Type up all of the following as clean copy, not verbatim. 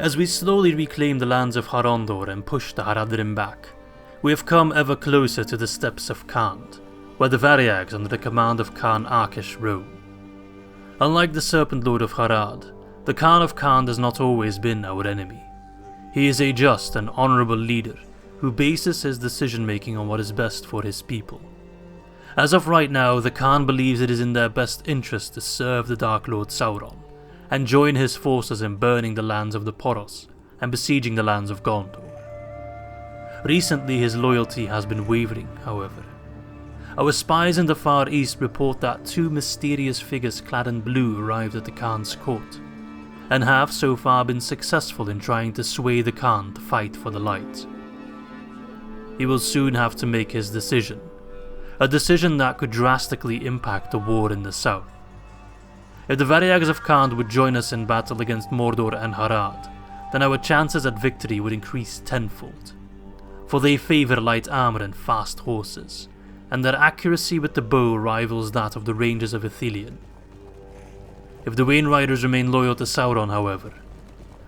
As we slowly reclaim the lands of Harondor and push the Haradrim back, we have come ever closer to the steppes of Khan, where the variags under the command of Khan Arkish roam. Unlike the Serpent Lord of Harad, the Khan of Khan has not always been our enemy. He is a just and honourable leader who bases his decision-making on what is best for his people. As of right now, the Khan believes it is in their best interest to serve the Dark Lord Sauron, and join his forces in burning the lands of the Poros and besieging the lands of Gondor. Recently his loyalty has been wavering, however. Our spies in the Far East report that two mysterious figures clad in blue arrived at the Khan's court, and have so far been successful in trying to sway the Khan to fight for the light. He will soon have to make his decision, a decision that could drastically impact the war in the south. If the variags of Khan would join us in battle against Mordor and Harad, then our chances at victory would increase tenfold, for they favour light armour and fast horses, and their accuracy with the bow rivals that of the Rangers of Ithilien. If the Wainriders remain loyal to Sauron, however,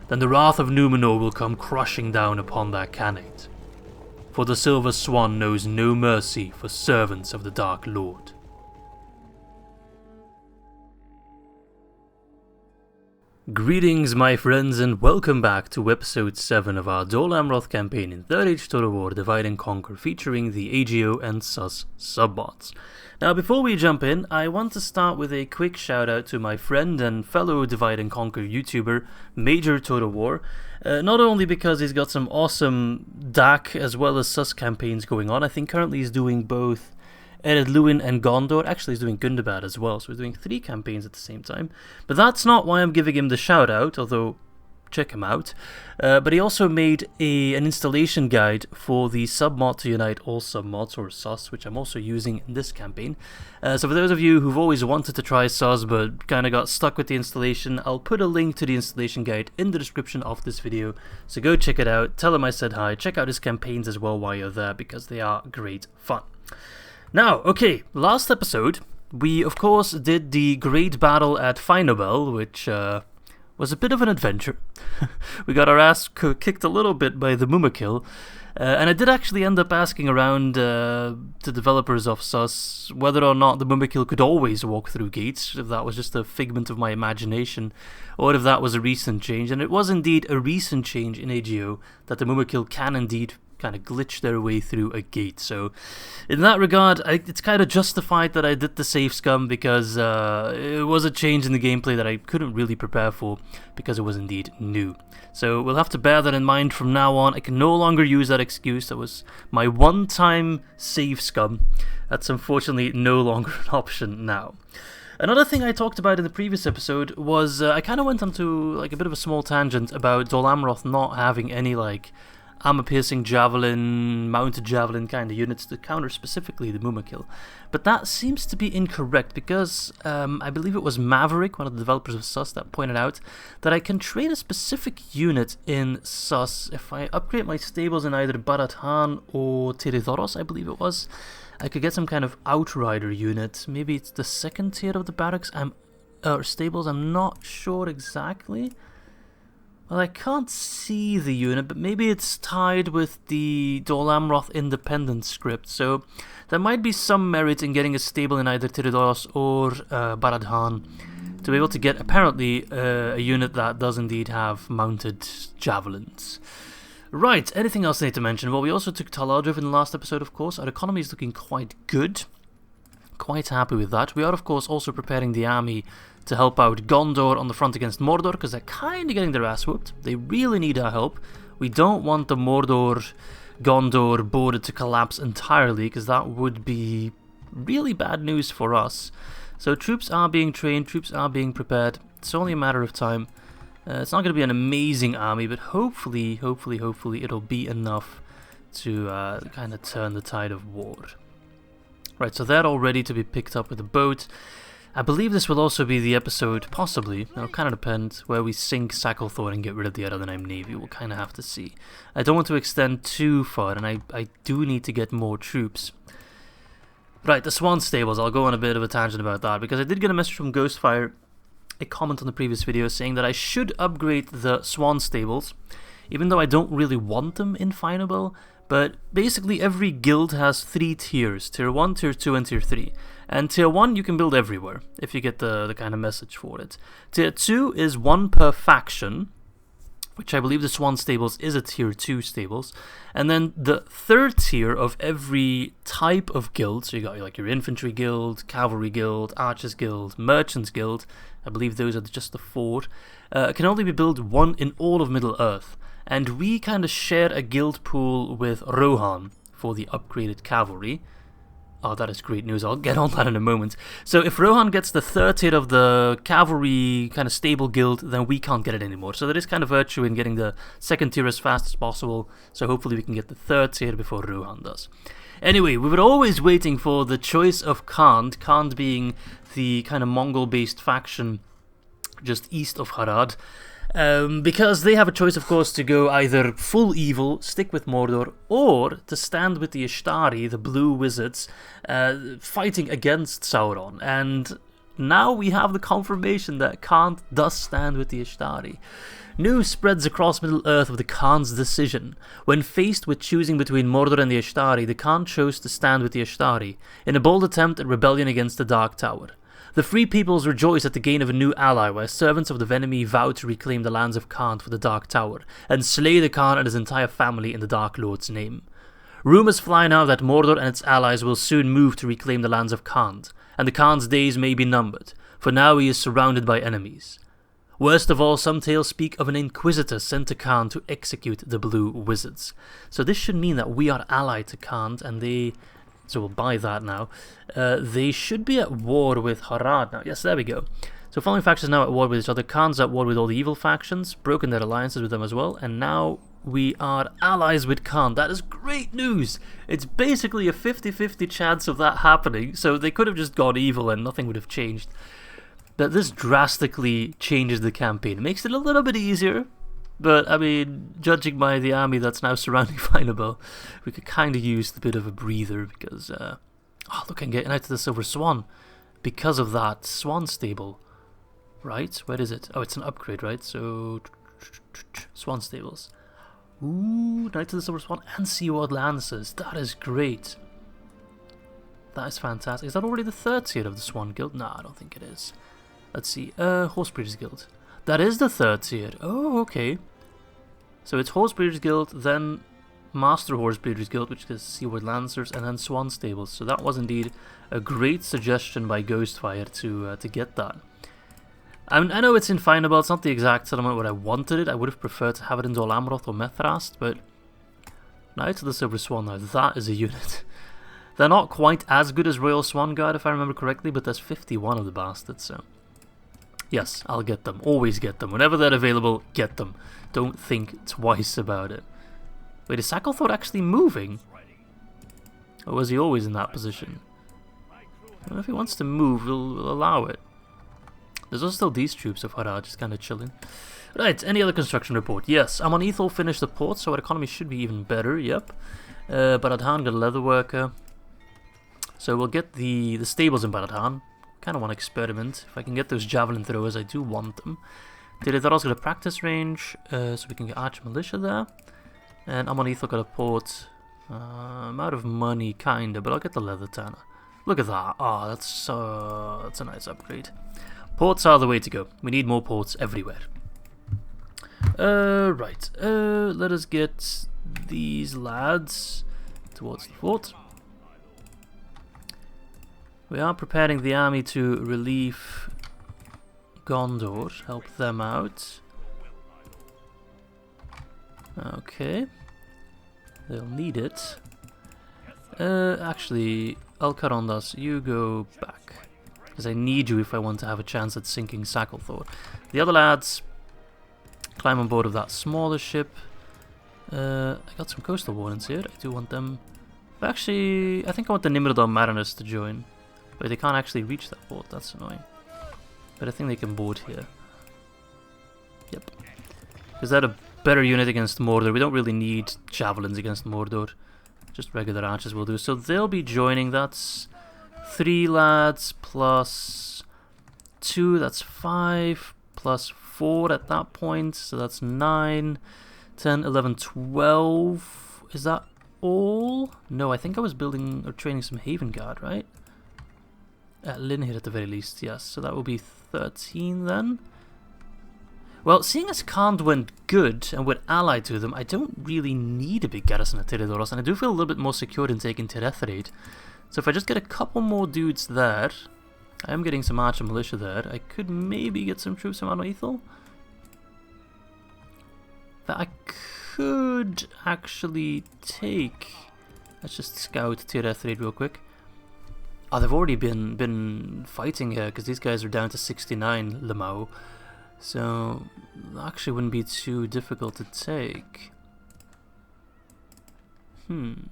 then the wrath of Númenor will come crushing down upon their Khanate, for the Silver Swan knows no mercy for servants of the Dark Lord. Greetings my friends, and welcome back to episode 7 of our Dol Amroth campaign in 3rd Age Total War Divide and Conquer, featuring the AGO and SUS submods. Now before we jump in, I want to start with a quick shout out to my friend and fellow Divide and Conquer YouTuber, MajorTW, not only because he's got some awesome DAC as well as SUS campaigns going on. I think currently he's doing both Ered Luin and Gondor. Actually he's doing Gundabad as well, so we're doing 3 campaigns at the same time. But that's not why I'm giving him the shout out, although check him out. But he also made an installation guide for the submod to unite all submods, or SUS, which I'm also using in this campaign. So for those of you who've always wanted to try SUS but kind of got stuck with the installation, I'll put a link to the installation guide in the description of this video, so go check it out, tell him I said hi, check out his campaigns as well while you're there, because they are great fun. Now, okay, last episode, we of course did the great battle at Faen'Obel, which was a bit of an adventure. We got our ass kicked a little bit by the Mumakil, and I did actually end up asking around to developers of SUS whether or not the Mumakil could always walk through gates, if that was just a figment of my imagination, or if that was a recent change. And it was indeed a recent change in AGO, that the Mumakil can indeed kind of glitch their way through a gate. So in that regard, it's kind of justified that I did the save scum, because it was a change in the gameplay that I couldn't really prepare for, because it was indeed new. So we'll have to bear that in mind from now on. I can no longer use that excuse. That was my one-time save scum. That's unfortunately no longer an option now. Another thing I talked about in the previous episode was I kind of went onto like a bit of a small tangent about Dol Amroth not having any like armor-piercing javelin, mounted javelin kind of units to counter specifically the Mumakil. But that seems to be incorrect, because I believe it was Maverick, one of the developers of SUS, that pointed out that I can trade a specific unit in SUS if I upgrade my stables in either Barad-Han or Tirithorros, I believe it was. I could get some kind of Outrider unit. Maybe it's the 2nd tier of the barracks or stables, I'm not sure exactly. Well, I can't see the unit, but maybe it's tied with the Dol Amroth independent script, so there might be some merit in getting a stable in either Tirithorros or Barad-Han to be able to get, apparently, a unit that does indeed have mounted javelins. Right, anything else I need to mention? Well, we also took Tal Aljaff in the last episode, of course. Our economy is looking quite good. Quite happy with that. We are, of course, also preparing the army to help out Gondor on the front against Mordor, because they're kind of getting their ass whooped. They really need our help. We don't want the Mordor-Gondor border to collapse entirely, because that would be really bad news for us. So troops are being trained, troops are being prepared. It's only a matter of time. It's not going to be an amazing army, but hopefully it'll be enough to kind of turn the tide of war. Right, so they're all ready to be picked up with a boat. I believe this will also be the episode, possibly, it'll kind of depend, where we sink Sacklethorn and get rid of the Haradrim Navy. We'll kind of have to see. I don't want to extend too far, and I do need to get more troops. Right, the Swan Stables, I'll go on a bit of a tangent about that, because I did get a message from Ghostfire a comment on the previous video saying that I should upgrade the Swan Stables, even though I don't really want them in Faen'Obel. But basically every guild has 3 tiers, tier 1, tier 2 and tier 3. And tier 1 you can build everywhere, if you get the kind of message for it. Tier 2 is 1 per faction, which I believe the Swan Stables is a tier 2 stables. And then the 3rd tier of every type of guild, so you got like your infantry guild, cavalry guild, archers guild, merchants guild, I believe those are just the 4, can only be built 1 in all of Middle-earth. And we kind of share a guild pool with Rohan for the upgraded cavalry. Oh, that is great news. I'll get on that in a moment. So if Rohan gets the 3rd tier of the cavalry kind of stable guild, then we can't get it anymore. So there is kind of virtue in getting the 2nd tier as fast as possible. So hopefully we can get the 3rd tier before Rohan does. Anyway, we were always waiting for the choice of Khan. Khan being the kind of Mongol-based faction just east of Harad. Because they have a choice, of course, to go either full evil, stick with Mordor, or to stand with the Ishtari, the blue wizards, fighting against Sauron. And now we have the confirmation that Khan does stand with the Ishtari. News spreads across Middle-earth of the Khan's decision. When faced with choosing between Mordor and the Ishtari, the Khan chose to stand with the Ishtari, in a bold attempt at rebellion against the Dark Tower. The Free Peoples rejoice at the gain of a new ally, where servants of the Venom vow to reclaim the lands of Khan for the Dark Tower, and slay the Khan and his entire family in the Dark Lord's name. Rumours fly now that Mordor and its allies will soon move to reclaim the lands of Khan, and the Khan's days may be numbered, for now he is surrounded by enemies. Worst of all, some tales speak of an Inquisitor sent to Khan to execute the Blue Wizards. So this should mean that we are allied to Khan, and they... So we'll buy that now. They should be at war with Harad now. Yes, there we go. So following factions now at war with each other. Khan's at war with all the evil factions, broken their alliances with them as well, and now we are allies with Khan. That is great news! It's basically a 50-50 chance of that happening, so they could have just gone evil and nothing would have changed. But this drastically changes the campaign. It makes it a little bit easier. But, I mean, judging by the army that's now surrounding Faen'Obel, we could kind of use a bit of a breather because... oh, look, I'm getting out to the Silver Swan because of that Swan Stable. Right? Where is it? Oh, it's an upgrade, right? So, Swan Stables. Ooh, Knight to the Silver Swan and Seaward Lancers. That is great. That is fantastic. Is that already the 3rd tier of the Swan Guild? No, I don't think it is. Let's see. Horse Breeders Guild. That is the 3rd tier. Oh, okay. So it's Horse Breeders Guild, then Master Horse Breeders Guild, which is Seaward Lancers, and then Swan Stables. So that was indeed a great suggestion by Ghostfire to get that. I mean, I know it's in Faen'Obel, it's not the exact settlement where I wanted it. I would have preferred to have it in Dol Amroth or Methrast, but Knights of the Silver Swan now, that is a unit. They're not quite as good as Royal Swan Guard, if I remember correctly, but there's 51 of the bastards, so... Yes, I'll get them. Always get them. Whenever they're available, get them. Don't think twice about it. Wait, is Sackclethorne actually moving? Or was he always in that position? Well, if he wants to move, we'll allow it. There's also still these troops of Harad just kind of chilling. Right, any other construction report? Yes, Amon Ethel finished the port, so our economy should be even better, yep. Baradhan got a leather worker. So we'll get the stables in Baradhan. Kind of want to experiment. If I can get those javelin throwers, I do want them. Delidaros got a practice range, so we can get Archer Militia there. And Amon Ethel got a port. I'm out of money, kinda, but I'll get the leather tanner. Look at that. Oh, that's a nice upgrade. Ports are the way to go. We need more ports everywhere. Right. Let us get these lads towards the fort. We are preparing the army to relieve Gondor, help them out. Okay. They'll need it. Actually, Alcarondas, you go back. Because I need you if I want to have a chance at sinking Sackclethorne. The other lads climb on board of that smaller ship. I got some coastal warrants here. I do want them. Actually, I think I want the Nimrodon Mariners to join. But they can't actually reach that port, that's annoying. But I think they can board here. Yep. Is that a better unit against Mordor? We don't really need javelins against Mordor. Just regular archers will do. So they'll be joining. That's 3 lads plus 2, that's 5, plus 4 at that point, so that's 9, 10, 11, 12. Is that all? No, I think I was building or training some Haven Guard, right? At Linhir at the very least, yes. So that will be 13 then. Well, seeing as Khand went good and we're allied to them, I don't really need a big garrison at Teridoros, and I do feel a little bit more secure in taking Terethrade. So if I just get a couple more dudes there, I am getting some archer militia there, I could maybe get some troops from Anoethel. That I could actually take. Let's just scout Terethrade real quick. Oh, they've already been fighting here, because these guys are down to 69 Lemao. So, that actually wouldn't be too difficult to take. Do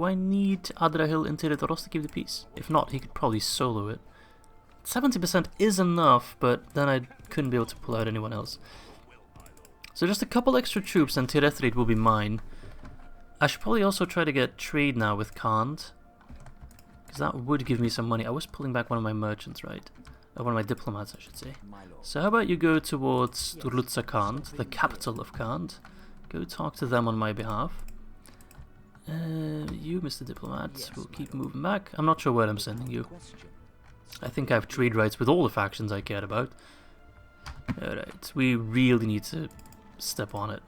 I need Adrahil in Teridoros to keep the peace? If not, he could probably solo it. 70% is enough, but then I couldn't be able to pull out anyone else. So just a couple extra troops and Terethrade will be mine. I should probably also try to get trade now with Khand, because that would give me some money. I was pulling back one of my merchants, right? One of my diplomats, I should say. So how about you go towards Turlutza Khand, the capital of Khand. Go talk to them on my behalf. You, Mr. Diplomat, will keep moving back. I'm not sure where I'm sending you. I think I have trade rights with all the factions I care about. Alright, we really need to step on it.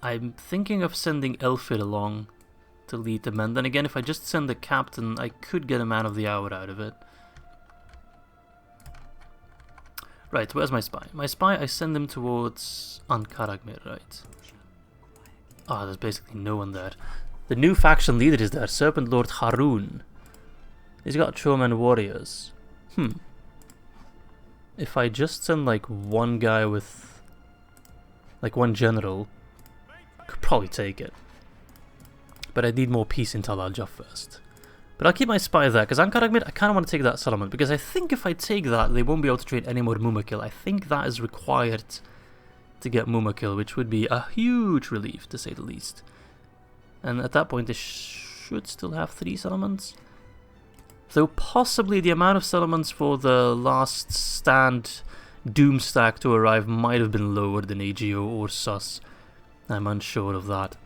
I'm thinking of sending Elfid along to lead them, and then again, if I just send the captain, I could get a man of the hour out of it. Right, where's my spy? My spy, I send him towards Ankaragmir, right? Ah, there's basically no one there. The new faction leader is there, Serpent Lord Harun. He's got Chomen warriors. If I just send like one guy with like one general, I could probably take it. But I need more peace in Tal Aljaff first. But I'll keep my spy there, because Ankaragmir, I kind of want to take that settlement, because I think if I take that, they won't be able to trade any more Mumakil. I think that is required to get Mumakil, which would be a huge relief, to say the least. And at that point, they should still have 3 settlements. Though possibly the amount of settlements for the last stand Doomstack to arrive might have been lower than AGO or Sus. I'm unsure of that.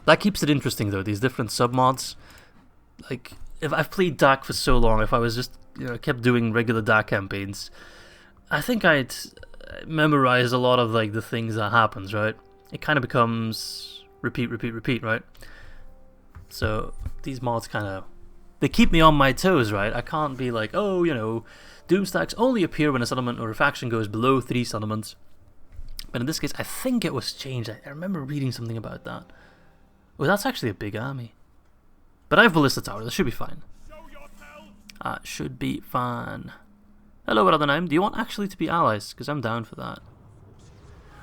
That keeps it interesting though, these different submods. Like, if I've played Dark for so long, if I was just, kept doing regular Dark campaigns, I think I'd memorize a lot of like the things that happens, right? It kind of becomes repeat, right? So these mods kind of, they keep me on my toes, right? I can't be like, oh, Doomstacks only appear when a settlement or a faction goes below 3 settlements. But in this case, I think it was changed. I remember reading something about that. Oh, that's actually a big army. But I have Ballista Tower, that should be fine. Should be fine. Hello, Haradrim. Do you want actually to be allies? Because I'm down for that.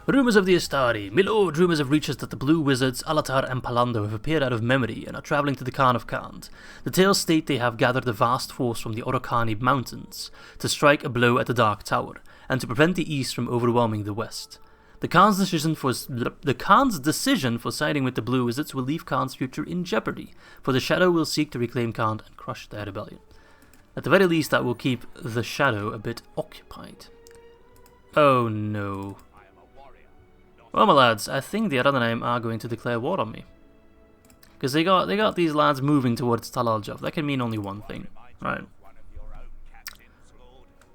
Rumours of the Astari. Milord, rumours have reached us that the Blue Wizards, Alatar and Palando have appeared out of memory and are travelling to the Khan of Khand. The tales state they have gathered a vast force from the Orokani Mountains to strike a blow at the Dark Tower, and to prevent the East from overwhelming the West. The Khan's decision for siding with the Blue Wizards will leave Khan's future in jeopardy, for the Shadow will seek to reclaim Khan and crush their rebellion. At the very least, that will keep the Shadow a bit occupied. Oh no. Well, my lads, I think the Haradrim are going to declare war on me. Because they got these lads moving towards Tal Aljaff. That can mean only one thing, right?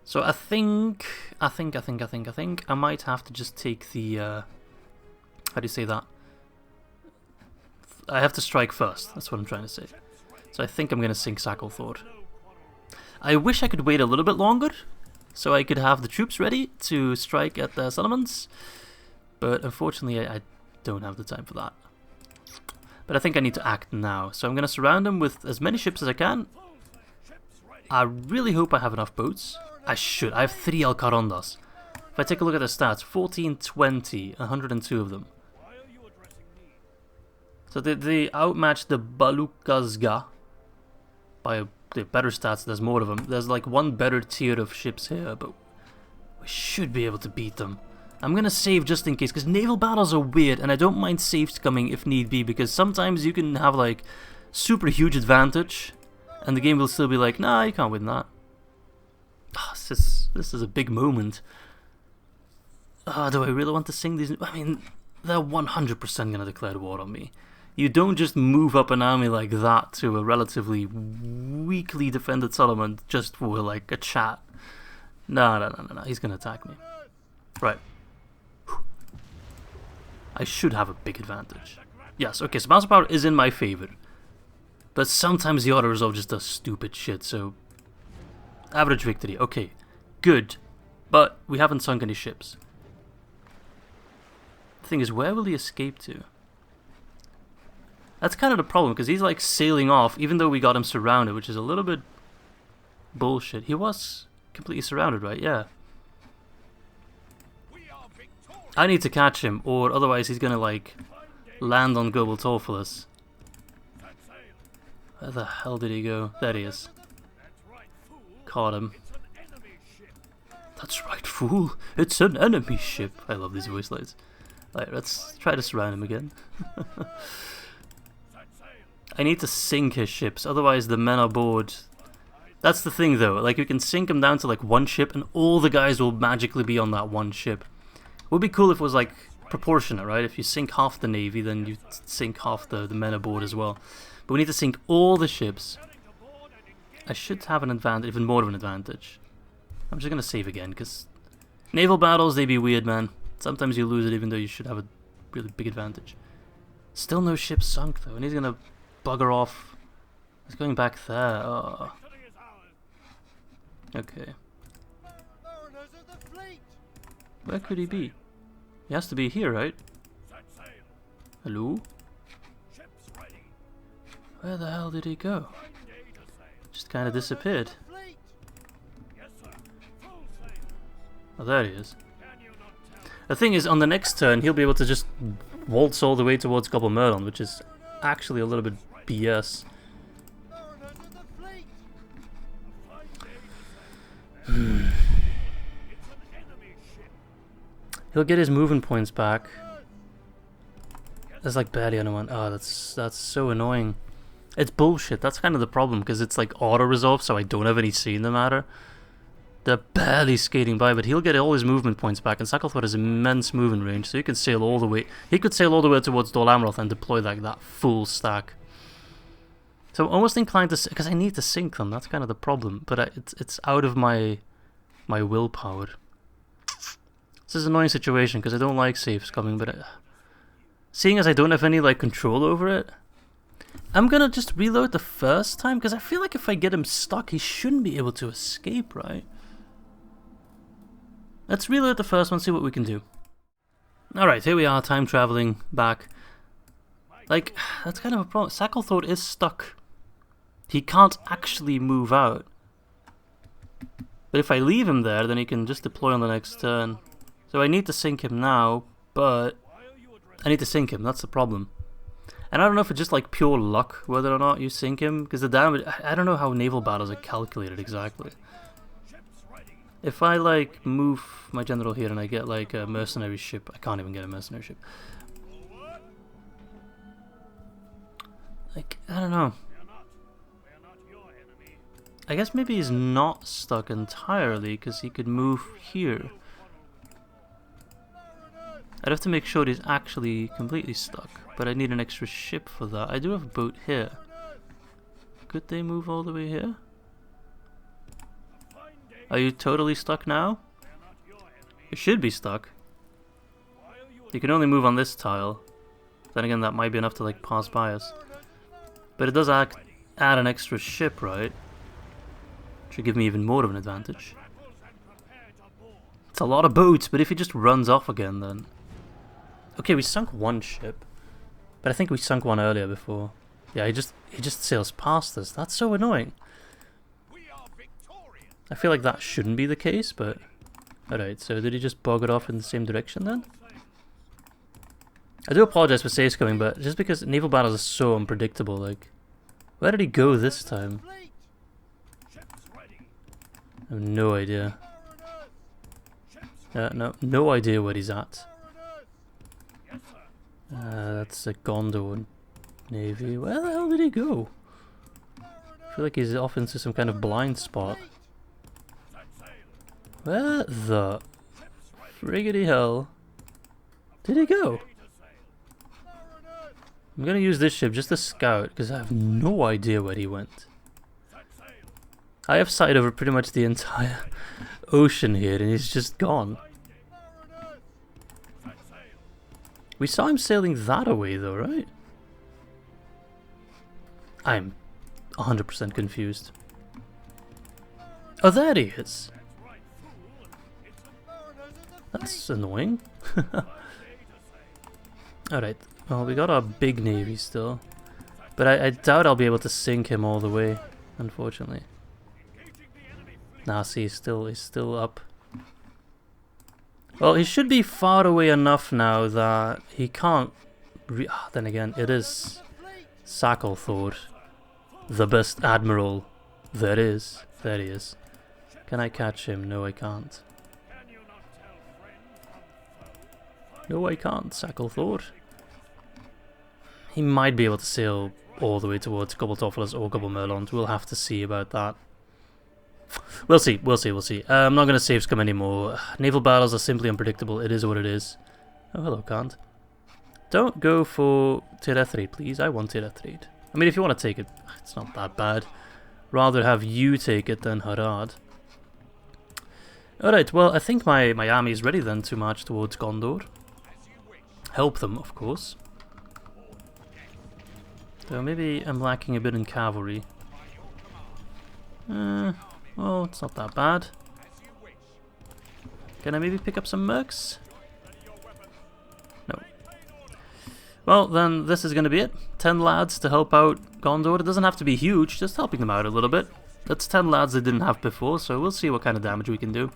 So I think I might have to just take the, how do you say that? I have to strike first, that's what I'm trying to say. So I think I'm going to sink Sacklethorpe. I wish I could wait a little bit longer, so I could have the troops ready to strike at the settlements. But unfortunately I don't have the time for that. But I think I need to act now, so I'm going to surround them with as many ships as I can. I really hope I have enough boats. I should. I have 3 Alcarondas. If I take a look at the stats, 14, 20, 102 of them. So they outmatch the Balukazga by the better stats. There's more of them. There's like one better tier of ships here, but we should be able to beat them. I'm going to save just in case, because naval battles are weird, and I don't mind saves coming if need be, because sometimes you can have like super huge advantage, And the game will still be like, nah, you can't win that. Oh, this is a big moment. Do I really want to sing these? I mean, they're 100% going to declare war on me. You don't just move up an army like that to a relatively weakly defended settlement just for like a chat. No, he's going to attack me. Right. I should have a big advantage. Yes, okay, so Mouse Power is in my favor. But sometimes the auto resolve just does stupid shit, so... Average victory, okay. Good. But we haven't sunk any ships. The thing is, where will he escape to? That's kind of the problem, because he's like sailing off, even though we got him surrounded, which is a little bit bullshit. He was completely surrounded, right? Yeah. I need to catch him, or otherwise he's gonna like land on Global Torfulus. Where the hell did he go? There he is. Caught him. That's right, fool. It's an enemy ship. I love these voice lines. Alright, let's try to surround him again. I need to sink his ships, otherwise the men are bored. That's the thing though, like you can sink him down to like one ship and all the guys will magically be on that one ship. Would be cool if it was like proportionate, right? If you sink half the navy, then you sink half the men aboard as well. But we need to sink all the ships. I should have an advantage, even more of an advantage. I'm just gonna save again, because naval battles, they be weird, man. Sometimes you lose it even though you should have a really big advantage. Still no ship sunk though, and he's gonna bugger off. He's going back there. Oh. Okay. Where could he be? He has to be here, right? Hello? Where the hell did he go? Just kind of disappeared. Oh, there he is. The thing is, on the next turn, he'll be able to just waltz all the way towards Gobble Myrlon, which is actually a little bit BS. He'll get his movement points back. There's like barely anyone. Oh, that's so annoying. It's bullshit. That's kind of the problem, because it's like auto-resolve, so I don't have any say in the matter. They're barely skating by, but he'll get all his movement points back, and Shacklethwaite has immense movement range, so he can sail all the way. He could sail all the way towards Dol Amroth and deploy like that full stack. So I'm almost inclined to, because I need to sink them. That's kind of the problem, but it's out of my willpower. This is an annoying situation because I don't like safes coming, but seeing as I don't have any like control over it, I'm gonna just reload the first time, because I feel like if I get him stuck, he shouldn't be able to escape, right? Let's reload the first one, see what we can do. Alright, here we are, time traveling back. Like, that's kind of a problem. Shacklethwaite is stuck. He can't actually move out. But if I leave him there, then he can just deploy on the next turn. So I need to sink him now, but I need to sink him, that's the problem. And I don't know if it's just like pure luck whether or not you sink him, because the damage, I don't know how naval battles are calculated exactly. If I like move my general here and I get like a mercenary ship, I can't even get a mercenary ship. Like, I don't know. I guess maybe he's not stuck entirely, because he could move here. I'd have to make sure he's actually completely stuck, but I need an extra ship for that. I do have a boat here. Could they move all the way here? Are you totally stuck now? You should be stuck. You can only move on this tile. Then again, that might be enough to like pass by us. But it does add an extra ship, right? Should give me even more of an advantage. It's a lot of boats, but if he just runs off again, then... Okay, we sunk one ship, but I think we sunk one earlier before. Yeah, he just sails past us. That's so annoying. I feel like that shouldn't be the case, but... Alright, so did he just bog it off in the same direction then? I do apologize for saves coming, but just because naval battles are so unpredictable, like... Where did he go this time? I have no idea. No idea where he's at. That's a Gondor navy. Where the hell did he go? I feel like he's off into some kind of blind spot. Where the friggity hell did he go? I'm gonna use this ship just to scout, because I have no idea where he went. I have sight over pretty much the entire ocean here, and he's just gone. We saw him sailing that away though, right? I'm 100% confused. Oh, there he is! That's annoying. Alright, well, we got our big navy still. But I doubt I'll be able to sink him all the way, unfortunately. Nah, see, he's still up. Well, he should be far away enough now that he can't... then again, it is Thor, the best admiral there is. There he is. Can I catch him? No, I can't. No, I can't, Thor. He might be able to sail all the way towards Gobbletophalos or Gobblemerlond. We'll have to see about that. We'll see, we'll see, we'll see. I'm not going to save scum anymore. Naval battles are simply unpredictable. It is what it is. Oh, hello, Kant. Don't go for Tirethrade, please. I want Tirethrade. I mean, if you want to take it, it's not that bad. Rather have you take it than Harad. Alright, well, I think my army is ready then to march towards Gondor. Help them, of course. So maybe I'm lacking a bit in cavalry. Well, it's not that bad. Can I maybe pick up some mercs? No. Well, then this is going to be it. 10 lads to help out Gondor. It doesn't have to be huge, just helping them out a little bit. That's 10 lads they didn't have before, so we'll see what kind of damage we can do.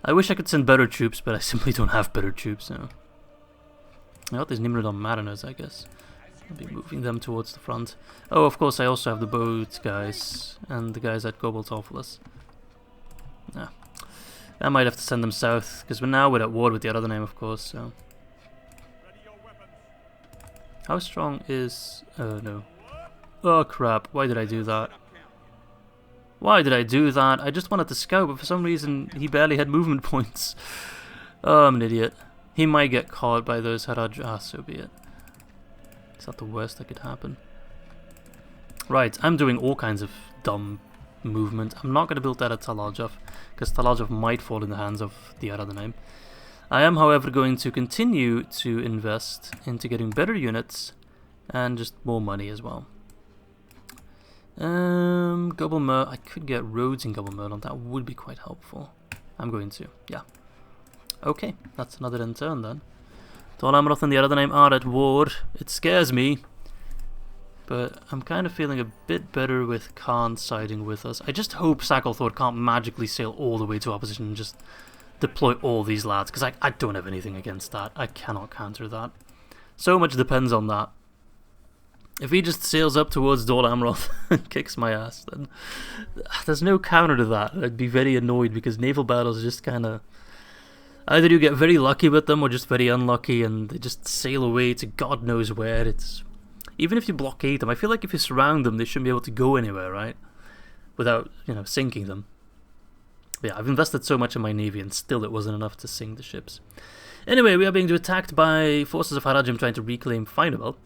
I wish I could send better troops, but I simply don't have better troops, so... I got these Nimrodon Mariners, I guess. I'll be moving them towards the front. Oh, of course, I also have the boat guys and the guys at Gobbletophalos. Yeah. I might have to send them south, because we're at war with the other name, of course, so... How strong is... Oh, no. Oh, crap. Why did I do that? Why did I do that? I just wanted to scout, but for some reason, he barely had movement points. Oh, I'm an idiot. He might get caught by those Haradrim. Ah, so be it. Is that the worst that could happen? Right, I'm doing all kinds of dumb movement. I'm not going to build that at Tal Aljaff, because Tal Aljaff might fall in the hands of the Haradrim. I am, however, going to continue to invest into getting better units and just more money as well. I could get roads in Gobblemerlond. That would be quite helpful. I'm going to, yeah. Okay, that's another end turn then. Dol Amroth and the Haradrim are at war. It scares me. But I'm kind of feeling a bit better with Khan siding with us. I just hope Thor can't magically sail all the way to opposition and just deploy all these lads. Because I don't have anything against that. I cannot counter that. So much depends on that. If he just sails up towards Dol Amroth and kicks my ass, then there's no counter to that. I'd be very annoyed because naval battles just kind of... Either you get very lucky with them or just very unlucky and they just sail away to God knows where. It's even if you blockade them, I feel like if you surround them, they shouldn't be able to go anywhere, right? Without, sinking them. But yeah, I've invested so much in my navy and still it wasn't enough to sink the ships. Anyway, we are being attacked by forces of Haradrim trying to reclaim Faen'Obel.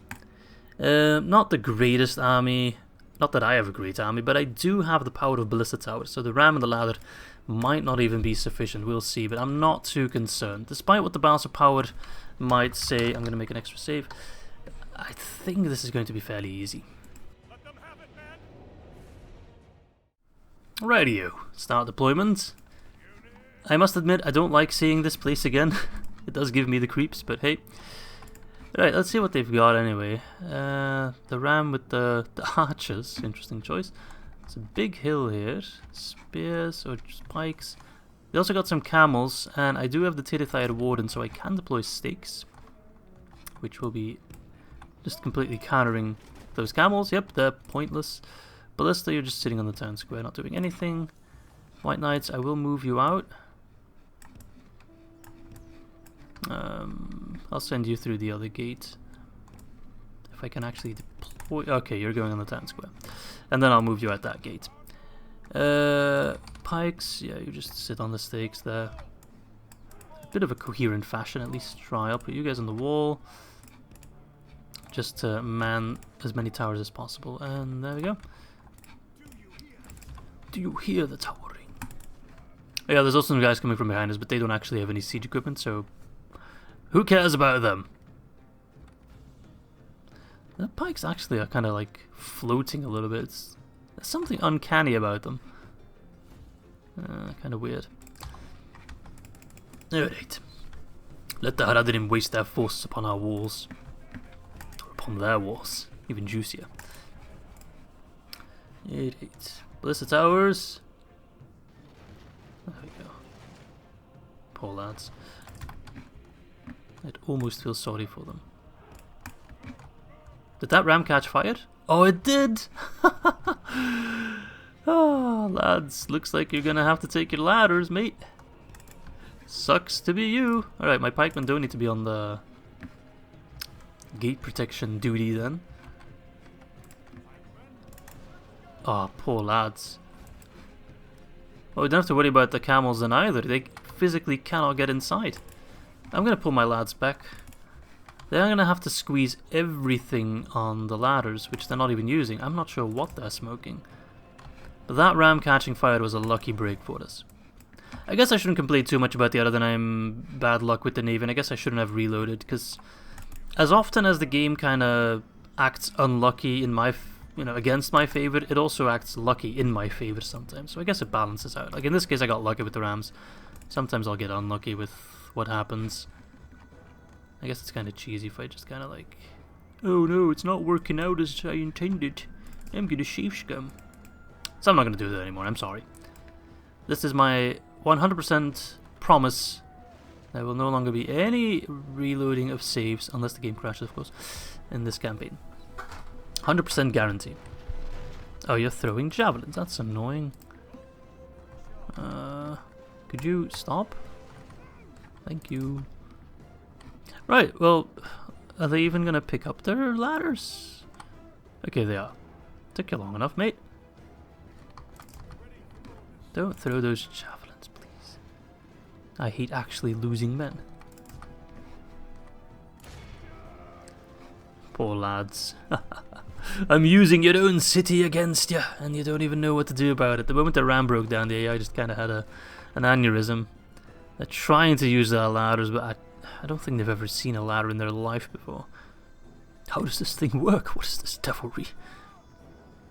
Not the greatest army, not that I have a great army, but I do have the power of ballista towers, so the ram and the ladder might not even be sufficient, we'll see, but I'm not too concerned. Despite what the balance of power might say, I'm going to make an extra save, I think this is going to be fairly easy. Rightio, start deployment. I must admit, I don't like seeing this place again. It does give me the creeps, but hey. Right, let's see what they've got anyway. The ram with the archers, interesting choice. It's a big hill here. Spears or spikes. They also got some camels, and I do have the Tirithiad Warden, so I can deploy stakes, which will be just completely countering those camels. Yep, they're pointless. Ballista, you're just sitting on the town square, not doing anything. White Knights, I will move you out. I'll send you through the other gate. If I can actually deploy... Okay, you're going on the town square. and then I'll move you at that gate. Pikes, yeah, you just sit on the stakes there. A bit of a coherent fashion, at least try. I'll put you guys on the wall. Just to man as many towers as possible. And there we go. Do you hear the towering? Yeah, there's also some guys coming from behind us, but they don't actually have any siege equipment, so who cares about them? The pikes actually are kind of like floating a little bit. There's something uncanny about them. Kind of weird. Alright. Let the Haradrim waste their forces upon our walls. Or upon their walls. Even juicier. Alright. Ballista towers. There we go. Poor lads. I'd almost feel sorry for them. Did that ram catch fire? Oh, it did! Oh, lads, looks like you're gonna have to take your ladders, mate. Sucks to be you. Alright, my pikemen don't need to be on the gate protection duty then. Oh, poor lads. Oh, we don't have to worry about the camels then either. They physically cannot get inside. I'm gonna pull my lads back. They're gonna have to squeeze everything on the ladders, which they're not even using. I'm not sure what they're smoking. But that ram catching fire was a lucky break for us. I guess I shouldn't complain too much about the other than I'm bad luck with the navy, and I guess I shouldn't have reloaded, because as often as the game kind of acts unlucky in my, against my favor, it also acts lucky in my favor sometimes. So I guess it balances out. Like in this case, I got lucky with the rams. Sometimes I'll get unlucky with what happens. I guess it's kind of cheesy if I just kind of like, oh no, it's not working out as I intended. I'm gonna shave scum. So I'm not gonna do that anymore. I'm sorry. This is my 100% promise. There will no longer be any reloading of saves, unless the game crashes, of course, in this campaign. 100% guarantee. Oh, you're throwing javelins. That's annoying. Could you stop? Thank you. Right, well, are they even gonna pick up their ladders? Okay, they are. Took you long enough, mate. Don't throw those javelins, please. I hate actually losing men. Poor lads. I'm using your own city against you, and you don't even know what to do about it. The moment the ram broke down, the AI just kind of had an aneurysm. They're trying to use their ladders, but I don't think they've ever seen a ladder in their life before. How does this thing work? What is this devilry?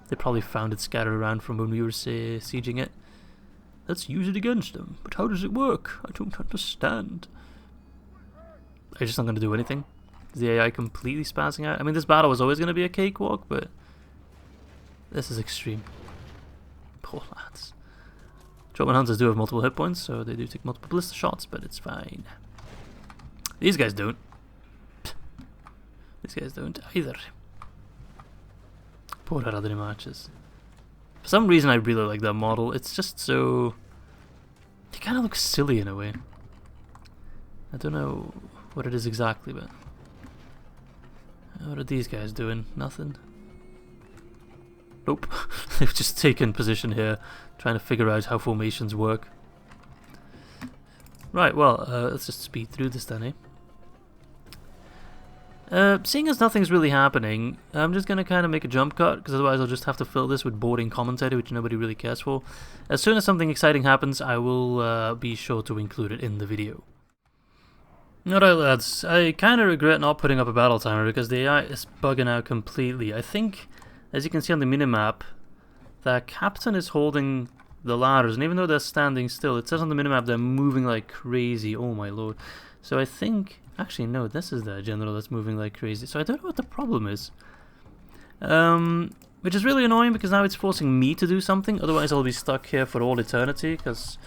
They probably found it scattered around from when we were sieging it. Let's use it against them. But how does it work? I don't understand. Are you just not going to do anything? Is the AI completely spazzing out? I mean, this battle was always going to be a cakewalk, but this is extreme. Poor lads. German hunters do have multiple hit points, so they do take multiple ballista shots, but it's fine. These guys don't. These guys don't either. Poor Haradrim archers. For some reason I really like that model. It's just so... They kind of look silly in a way. I don't know what it is exactly, but... What are these guys doing? Nothing? Nope. They've just taken position here, trying to figure out how formations work. Right, well, let's just speed through this then, seeing as nothing's really happening, I'm just going to kind of make a jump cut, because otherwise I'll just have to fill this with boring commentary, which nobody really cares for. As soon as something exciting happens, I will be sure to include it in the video. Alright lads, I kind of regret not putting up a battle timer, because the AI is bugging out completely. I think, as you can see on the minimap, the captain is holding the ladders, and even though they're standing still, it says on the minimap they're moving like crazy. Oh my lord. So I think... Actually, no, this is the general that's moving like crazy. So I don't know what the problem is. Which is really annoying, because now it's forcing me to do something. Otherwise, I'll be stuck here for all eternity, because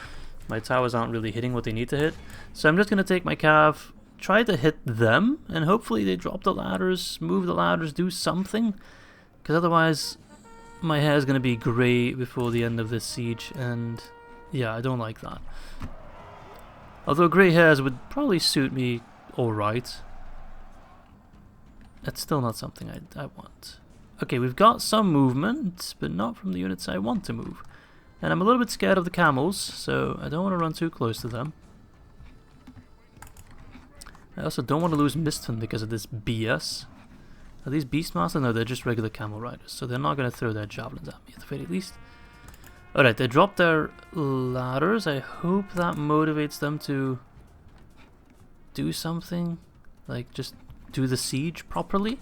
my towers aren't really hitting what they need to hit. So I'm just going to take my cav, try to hit them, and hopefully they drop the ladders, move the ladders, do something. Because otherwise, my hair is going to be grey before the end of this siege, and yeah, I don't like that. Although grey hairs would probably suit me alright. That's still not something I want. Okay, we've got some movement, but not from the units I want to move. And I'm a little bit scared of the camels, so I don't want to run too close to them. I also don't want to lose Mistfin because of this BS. Are these Beastmasters? No, they're just regular camel riders, so they're not going to throw their javelins at me at the very least. Alright, they dropped their ladders. I hope that motivates them to do something. Like, just do the siege properly.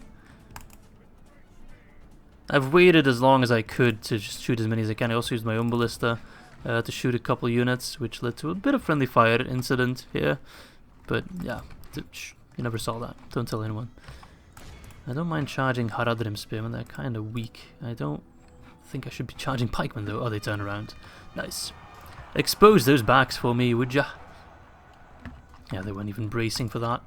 I've waited as long as I could to just shoot as many as I can. I also used my own ballista to shoot a couple units, which led to a bit of friendly fire incident here. But yeah, you never saw that. Don't tell anyone. I don't mind charging Haradrim spearmen. They're kind of weak. I don't think I should be charging pikemen though. Oh, they turn around. Nice. Expose those backs for me, would ya? Yeah, they weren't even bracing for that.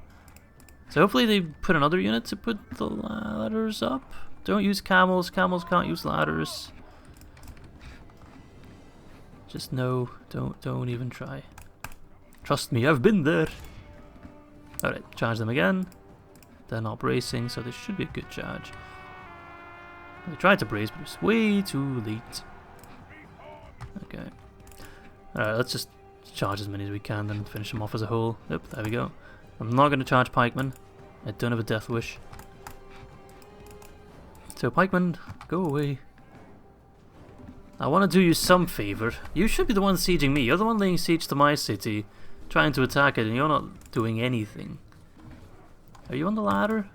So hopefully they put another unit to put the ladders up. Don't use camels. Camels can't use ladders. Just no. Don't even try. Trust me, I've been there. Alright, charge them again. They're not bracing, so this should be a good charge. They tried to brace, but it was way too late. Okay. Alright, let's just charge as many as we can, then finish them off as a whole. Yep, there we go. I'm not going to charge pikemen. I don't have a death wish. So pikemen, go away. I want to do you some favour. You should be the one sieging me. You're the one laying siege to my city, trying to attack it, and you're not doing anything. Are you on the ladder?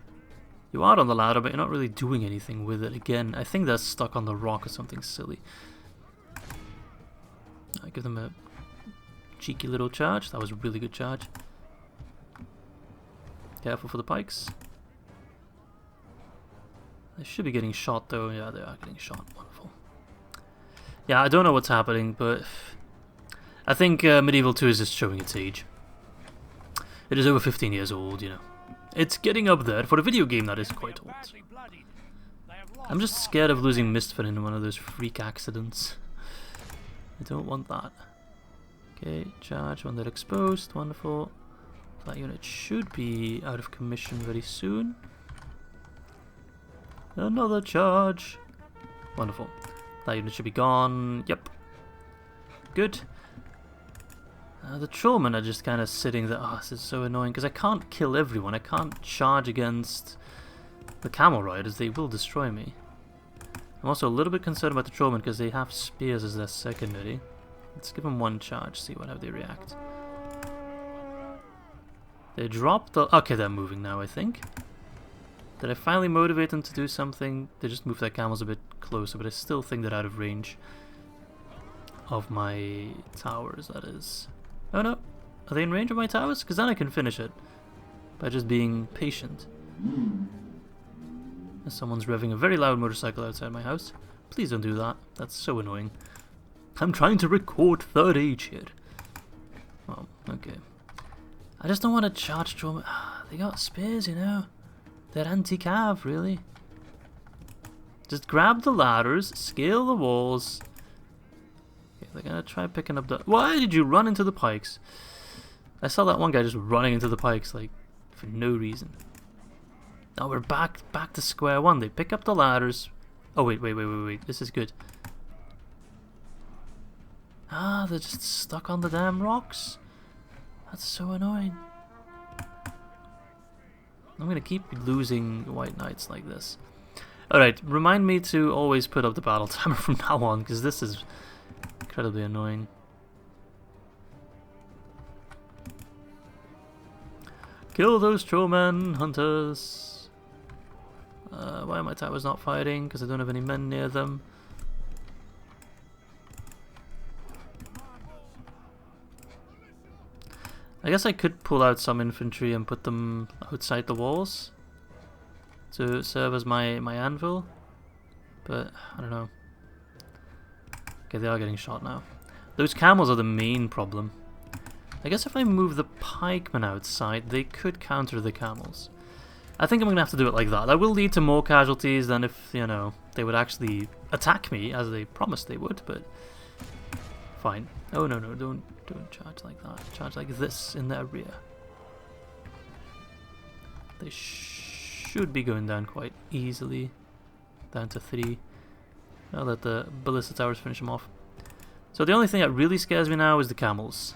You are on the ladder, but you're not really doing anything with it. Again, I think they're stuck on the rock or something silly. I give them a cheeky little charge. That was a really good charge. Careful for the pikes. They should be getting shot though. Yeah, they are getting shot. Wonderful. Yeah, I don't know what's happening, but I think Medieval 2 is just showing its age. It is over 15 years old, you know. It's getting up there. For a video game, that is quite old. I'm just scared of losing Mistfin in one of those freak accidents. I don't want that. Okay, charge when they're exposed. Wonderful. That unit should be out of commission very soon. Another charge. Wonderful. That unit should be gone. Yep. Good. The trollmen are just kind of sitting there. Oh, this is so annoying because I can't kill everyone. I can't charge against the camel riders. They will destroy me. I'm also a little bit concerned about the trollmen because they have spears as their secondary. Let's give them one charge, see how they react. They dropped the... Okay, they're moving now, I think. Did I finally motivate them to do something? They just moved their camels a bit closer, but I still think they're out of range of my towers, that is. Oh no, are they in range of my towers? Because then I can finish it by just being patient. Someone's revving a very loud motorcycle outside my house. Please don't do that, that's so annoying. I'm trying to record 3rd Age here. Well, okay. I just don't want to charge trauma. They got spears, you know. They're anti-cav, really. Just grab the ladders, scale the walls. Okay, they're gonna try picking up the... Why did you run into the pikes? I saw that one guy just running into the pikes, like, for no reason. Now we're back to square one. They pick up the ladders. Oh, wait. This is good. Ah, they're just stuck on the damn rocks. That's so annoying. I'm gonna keep losing white knights like this. Alright, remind me to always put up the battle timer from now on, because this is incredibly annoying. Kill those trollmen, hunters. Why are my towers not fighting? Because I don't have any men near them. I guess I could pull out some infantry and put them outside the walls to serve as my anvil, but I don't know. Okay, they are getting shot now. Those camels are the main problem. I guess if I move the pikemen outside, they could counter the camels. I think I'm going to have to do it like that. That will lead to more casualties than if, you know, they would actually attack me as they promised they would, but fine. Oh no, don't charge like that. Charge like this in their rear. They should be going down quite easily. down to 3. I'll let the ballista towers finish them off. So the only thing that really scares me now is the camels.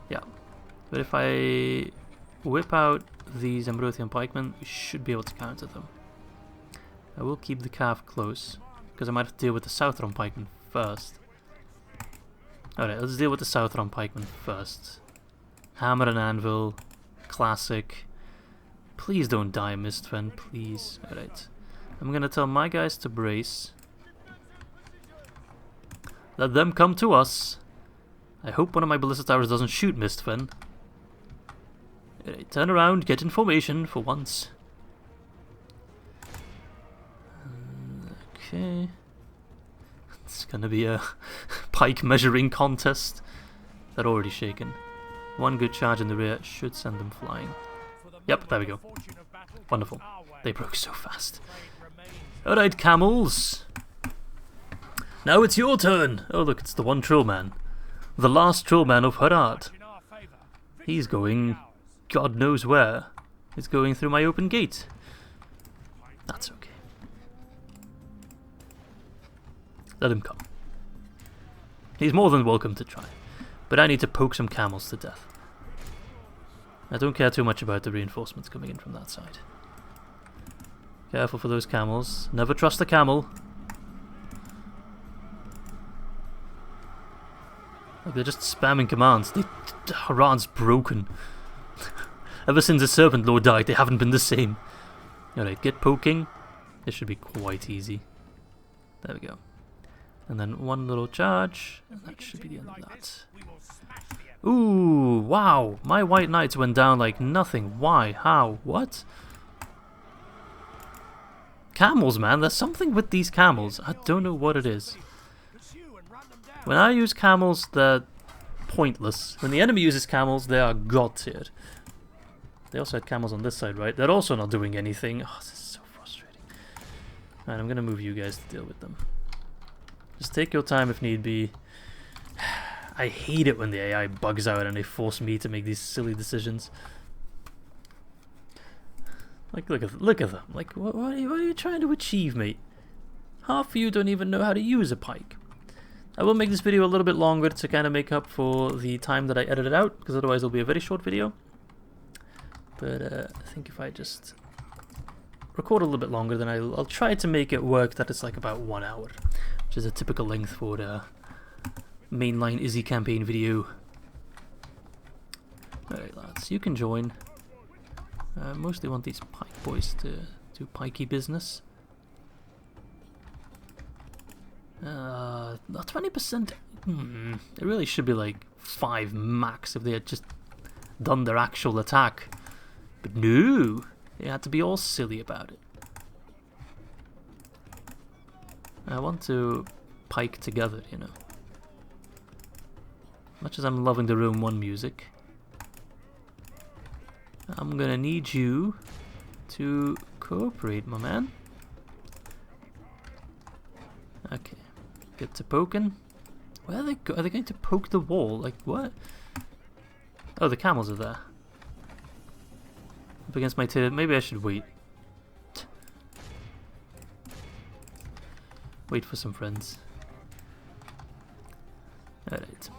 Yeah. But if I whip out these Ambrothian pikemen, we should be able to counter them. I will keep the calf close, because I might have to deal with the Southron pikemen first. Alright, let's deal with the Southron pikemen first. Hammer and anvil. Classic. Please don't die, Mistfen, please. Alright. I'm gonna tell my guys to brace. Let them come to us. I hope one of my ballista towers doesn't shoot Mistfen. Alright, turn around, get in formation for once. Okay. It's gonna be a pike measuring contest. They're already shaken. One good charge in the rear should send them flying. Yep, there we go. Wonderful. They broke so fast. Alright, camels. Now it's your turn. Oh look, it's the one troll man. The last troll man of Harad. He's going God knows where. He's going through my open gate. That's okay. Let him come. He's more than welcome to try. But I need to poke some camels to death. I don't care too much about the reinforcements coming in from that side. Careful for those camels. Never trust a camel. Like they're just spamming commands. Harad's broken. Ever since the Serpent Lord died, they haven't been the same. Alright, get poking. This should be quite easy. There we go. And then one little charge, and that should be the end of that. Ooh, wow. My white knights went down like nothing. Why? How? What? Camels, man. There's something with these camels. I don't know what it is. When I use camels, they're pointless. When the enemy uses camels, they are god tiered. They also had camels on this side, right? They're also not doing anything. Oh, this is so frustrating. Alright, I'm gonna move you guys to deal with them. Just take your time if need be. I hate it when the AI bugs out and they force me to make these silly decisions. Like, look at them. Like, what are you trying to achieve, mate? Half of you don't even know how to use a pike. I will make this video a little bit longer to kind of make up for the time that I edited out, because otherwise it'll be a very short video. But I think if I just record a little bit longer, then I'll try to make it work that it's like about 1 hour, which is a typical length for a mainline Izzy campaign video. Alright lads, you can join. I mostly want these pike boys to do pikey business. 20%. It really should be like 5 max if they had just done their actual attack. But no, they had to be all silly about it. I want to pike together, you know. Much as I'm loving the Room 1 music, I'm gonna need you to cooperate, my man. Okay, get to poking. Where are they go? Are they going to poke the wall? Like what? Oh, the camels are there. Up against my tail. Maybe I should wait. Wait for some friends. Alright.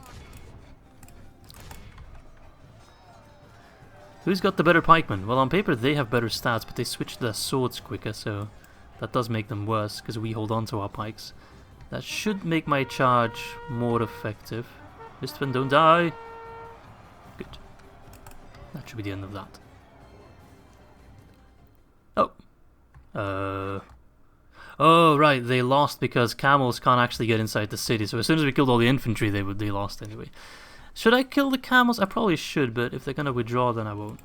Who's got the better pikemen? Well, on paper they have better stats, but they switch their swords quicker, so that does make them worse, because we hold on to our pikes. That should make my charge more effective. Mistfen, don't die! Good. That should be the end of that. Oh. Oh, right, they lost because camels can't actually get inside the city, so as soon as we killed all the infantry, they lost anyway. Should I kill the camels? I probably should, but if they're gonna withdraw, then I won't.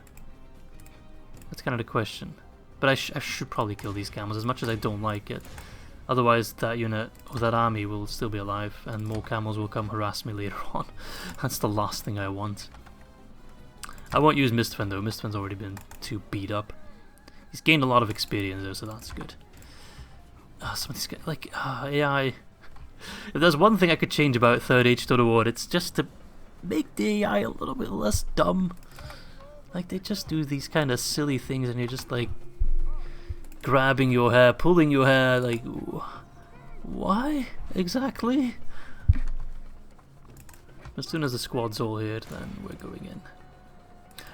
That's kind of the question. But I should probably kill these camels, as much as I don't like it. Otherwise, that unit, or that army, will still be alive, and more camels will come harass me later on. That's the last thing I want. I won't use Mistfen, though. Mistfen's already been too beat up. He's gained a lot of experience, though, so that's good. Some of these guys, like, AI. If there's one thing I could change about 3rd Age Total War, it's just to make the AI a little bit less dumb. Like, they just do these kind of silly things, and you're just like, grabbing your hair, pulling your hair, like, why exactly? As soon as the squad's all here, then we're going in.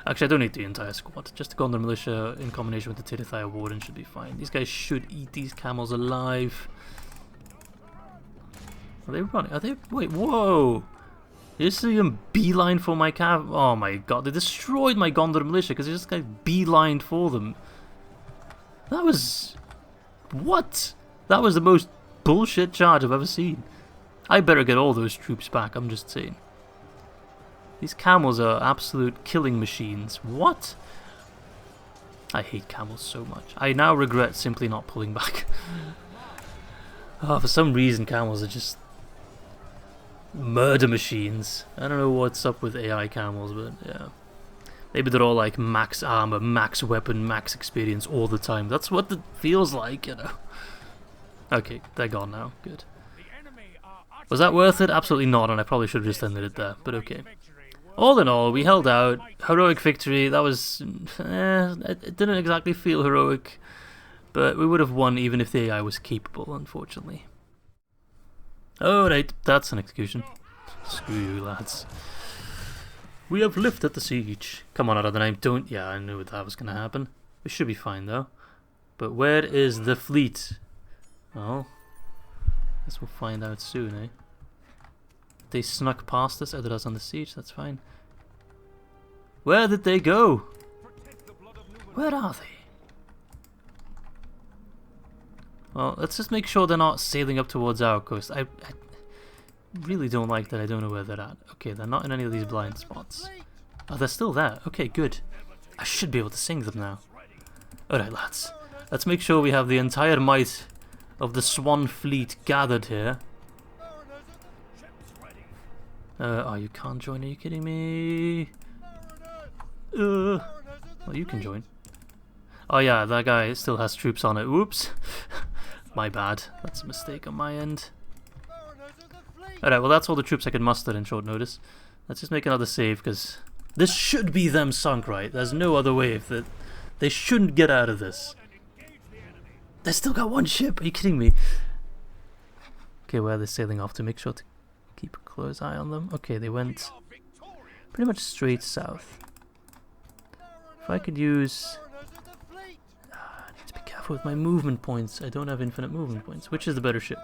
Actually, I don't need the entire squad. Just the Gondor militia in combination with the Tidithire Warden should be fine. These guys should eat these camels alive. Are they running? Are they? Wait, whoa! You see them beeline for my cav? Oh my god, they destroyed my Gondor militia because they just got beelined for them. That was... What? That was the most bullshit charge I've ever seen. I better get all those troops back, I'm just saying. These camels are absolute killing machines. What? I hate camels so much. I now regret simply not pulling back. Oh, for some reason camels are just murder machines. I don't know what's up with AI camels, but yeah. Maybe they're all like max armor, max weapon, max experience all the time. That's what it feels like, you know. Okay, they're gone now. Good. Was that worth it? Absolutely not, and I probably should have just ended it there, but okay. All in all, we held out. Heroic victory. That was... it didn't exactly feel heroic, but we would have won even if the AI was capable, unfortunately. Alright, that's an execution. Screw you, lads. We have lifted the siege. Come on, Haradrim, don't... Yeah, I knew that was going to happen. We should be fine, though. But where is the fleet? Well, guess we'll find out soon, eh? They snuck past us, added us on the siege, that's fine. Where did they go? Where are they? Well, let's just make sure they're not sailing up towards our coast. I really don't like that I don't know where they're at. Okay, they're not in any of these blind spots. Oh, they're still there. Okay, good. I should be able to sing them now. Alright, lads. Let's make sure we have the entire might of the Swan fleet gathered here. Oh, you can't join, are you kidding me? Well, you can join. Oh yeah, that guy still has troops on it. Whoops. My bad. That's a mistake on my end. Alright, well that's all the troops I could muster in short notice. Let's just make another save, because this should be them sunk, right? There's no other way. If that they shouldn't get out of this. They still got one ship, are you kidding me? Okay, where are they sailing off to? Make sure to keep a close eye on them. Okay, they went pretty much straight south. If I could use... I need to be careful with my movement points. I don't have infinite movement points. Which is the better ship?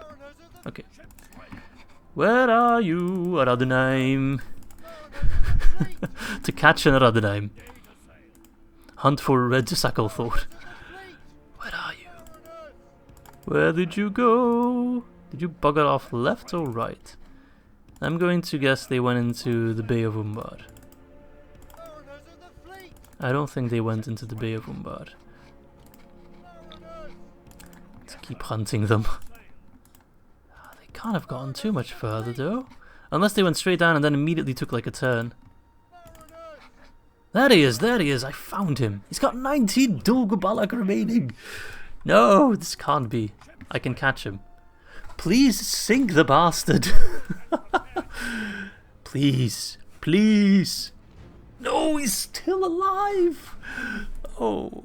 Okay. Where are you, Haradrim? To catch an Haradrim. Hunt for Red Sacklethorpe. Where are you? Where did you go? Did you bugger off left or right? I'm going to guess they went into the Bay of Umbar. I don't think they went into the Bay of Umbar. Let's keep hunting them. They can't have gotten too much further though. Unless they went straight down and then immediately took like a turn. There he is, I found him. He's got 19 Dol Amroth remaining. No, this can't be. I can catch him. Please sink the bastard. Please, please. No, he's still alive. Oh,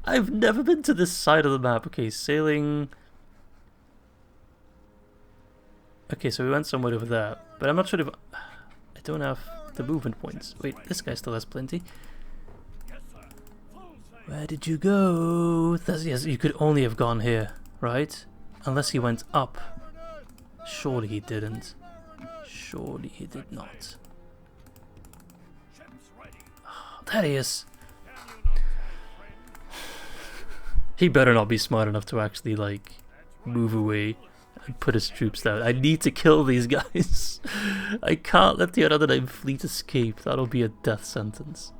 I've never been to this side of the map. Okay, sailing. Okay, so we went somewhere over there, but I'm not sure if I don't have the movement points. Wait, this guy still has plenty. Where did you go? Yes, you could only have gone here, right? Unless he went up. Surely he didn't. Surely he did not. Oh, there he is. He better not be smart enough to actually, like, move away and put his troops down. I need to kill these guys. I can't let the Haradrim fleet escape. That'll be a death sentence.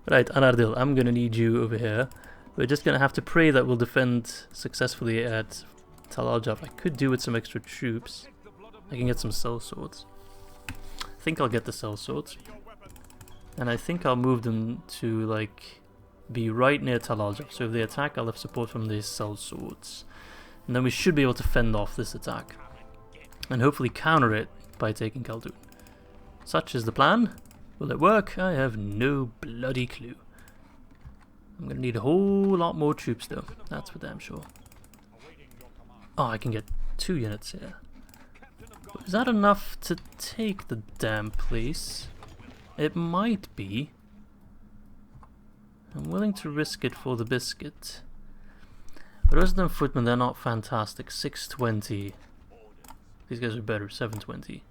Right, Anardil, I'm gonna need you over here. We're just gonna have to pray that we'll defend successfully at Tal Aljaff. I could do with some extra troops. I can get some sellswords. I think I'll get the sellswords. And I think I'll move them to, like, be right near Tal Aljaff. So if they attack, I'll have support from these sellswords. And then we should be able to fend off this attack. And hopefully counter it by taking Khaldun. Such is the plan. Will it work? I have no bloody clue. I'm gonna need a whole lot more troops though, that's for damn sure. Oh, I can get 2 units here. But is that enough to take the damn place? It might be. I'm willing to risk it for the biscuit. The rest of them footmen, they're not fantastic. 620. These guys are better, 720.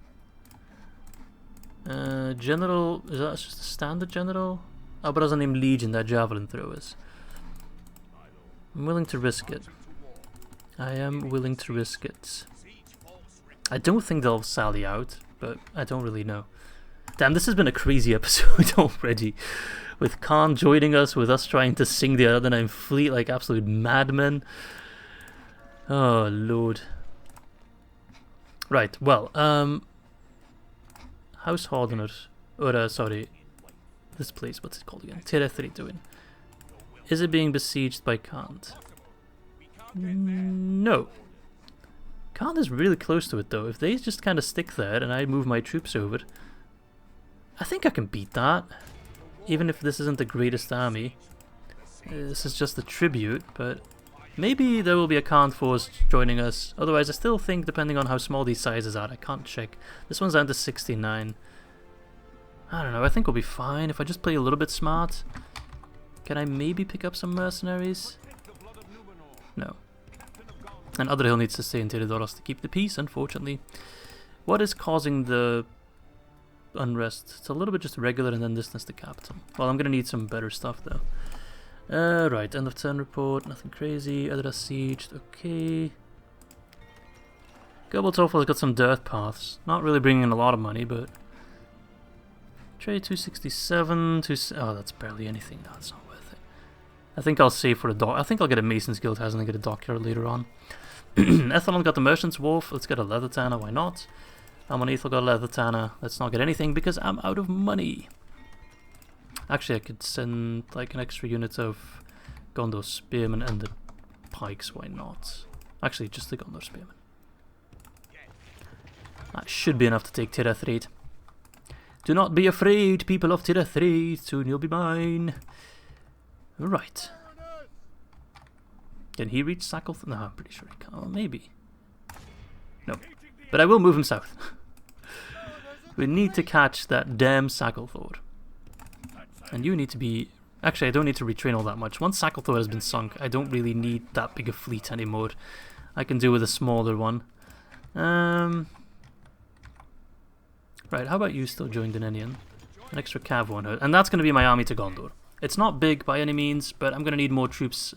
General, is that just a standard general? Oh, but doesn't name Legion, they're javelin throwers. I'm willing to risk it. I am willing to risk it. I don't think they'll sally out, but I don't really know. Damn, this has been a crazy episode already. With Khan joining us, with us trying to sing the Haradrim fleet like absolute madmen. Oh, Lord. Right, well, how's Harondor? Or, sorry, this place, what's it called again? Tirethri doing. Is it being besieged by Khan? No. Khan is really close to it though. If they just kind of stick there and I move my troops over, I think I can beat that. Even if this isn't the greatest army. This is just a tribute, but maybe there will be a Khan force joining us. Otherwise, I still think, depending on how small these sizes are, I can't check. This one's down to 69. I don't know, I think we'll be fine if I just play a little bit smart. Can I maybe pick up some mercenaries? No. And Underhill needs to stay in Teridoros to keep the peace, unfortunately. What is causing the unrest? It's a little bit just regular and then distance to capital. Well, I'm gonna need some better stuff though. Right, end of turn report, nothing crazy. Edra sieged, okay. Gobbletoph has got some dirt paths. Not really bringing in a lot of money, but... Trade 267, oh, that's barely anything. No, it's not worth it. I think I'll save for a dock. I think I'll get a Mason's Guild house and then get a dockyard later on. Ethelon got the Merchant's Wharf. Let's get a Leather Tanner, why not? Amonethel got a Leather Tanner. Let's not get anything because I'm out of money. Actually, I could send like an extra unit of Gondor Spearmen and the Pikes, why not? Actually, just the Gondor Spearmen. That should be enough to take Tirethrid. Do not be afraid, people of Tirethrid, soon you'll be mine. Right. Can he reach Sacklethorpe? No, I'm pretty sure he can. Oh, maybe. No. But I will move him south. We need to catch that damn Sacklethorpe. And you need to be... Actually, I don't need to retrain all that much. Once Sacklethorpe has been sunk, I don't really need that big a fleet anymore. I can do with a smaller one. Right, how about you still join Denenian? An extra cav on her. And that's going to be my army to Gondor. It's not big by any means, but I'm going to need more troops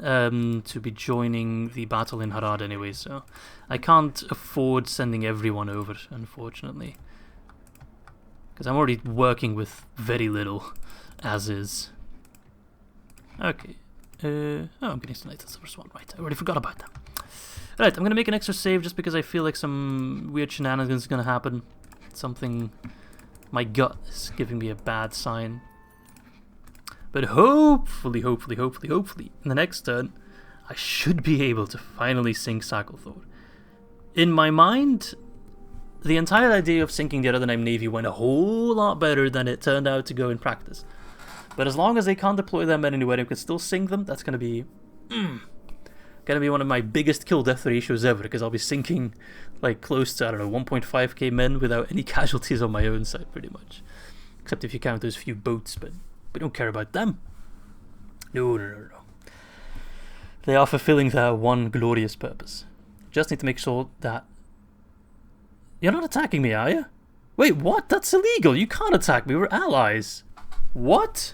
to be joining the battle in Harad anyway, so I can't afford sending everyone over, unfortunately. Because I'm already working with very little, as is. Okay. Oh, I'm getting tonight. That's the first one. Right, I already forgot about that. Right, I'm going to make an extra save just because I feel like some weird shenanigans are going to happen. Something... My gut is giving me a bad sign. But hopefully, in the next turn, I should be able to finally sink Sacklethorpe. In my mind, the entire idea of sinking the Haradrim Navy went a whole lot better than it turned out to go in practice. But as long as they can't deploy their men anywhere and can still sink them, that's going to be... Gonna be one of my biggest kill-death ratios ever, because I'll be sinking like close to, I don't know, 1.5k men without any casualties on my own side, pretty much. Except if you count those few boats, but we don't care about them. No. They are fulfilling their one glorious purpose. Just need to make sure that... You're not attacking me, are you? Wait, what? That's illegal! You can't attack me, we're allies! What?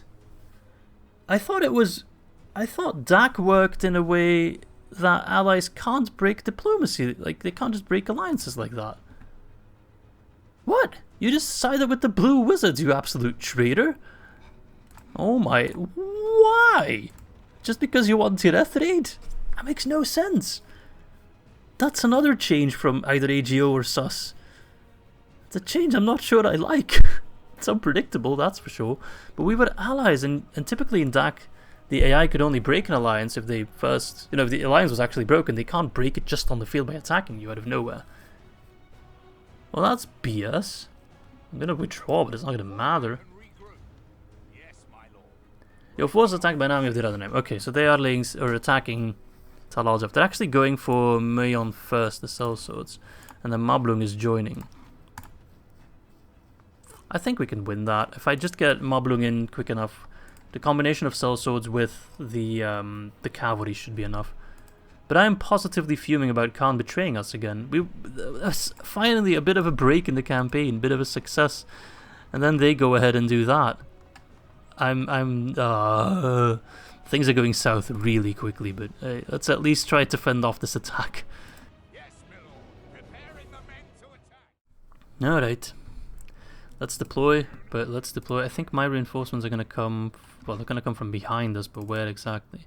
I thought DAC worked in a way that allies can't break diplomacy. Like, they can't just break alliances like that. What? You just sided with the Blue Wizards, you absolute traitor? Oh my... Why? Just because you want Tirethrid? That makes no sense. That's another change from either AGO or SUS. It's a change I'm not sure I like. It's unpredictable, that's for sure. But we were allies, and typically in DAC, the AI could only break an alliance if they first... if the alliance was actually broken, they can't break it just on the field by attacking you out of nowhere. Well, that's BS. I'm gonna withdraw, but it's not gonna matter. You're forced attacked by an army of the Haradrim. Okay, so they are attacking Tal Aljaff. They're actually going for Mayon first, the sellswords, and then Mablung is joining. I think we can win that. If I just get Mablung in quick enough, the combination of sellswords with the cavalry should be enough. But I am positively fuming about Khan betraying us again. Finally a bit of a break in the campaign, bit of a success, and then they go ahead and do that. Things are going south really quickly, but let's at least try to fend off this attack. Yes, preparing the men to attack. Alright. Let's deploy, but let's deploy. I think my reinforcements are going to come, well, they're going to come from behind us, but where exactly?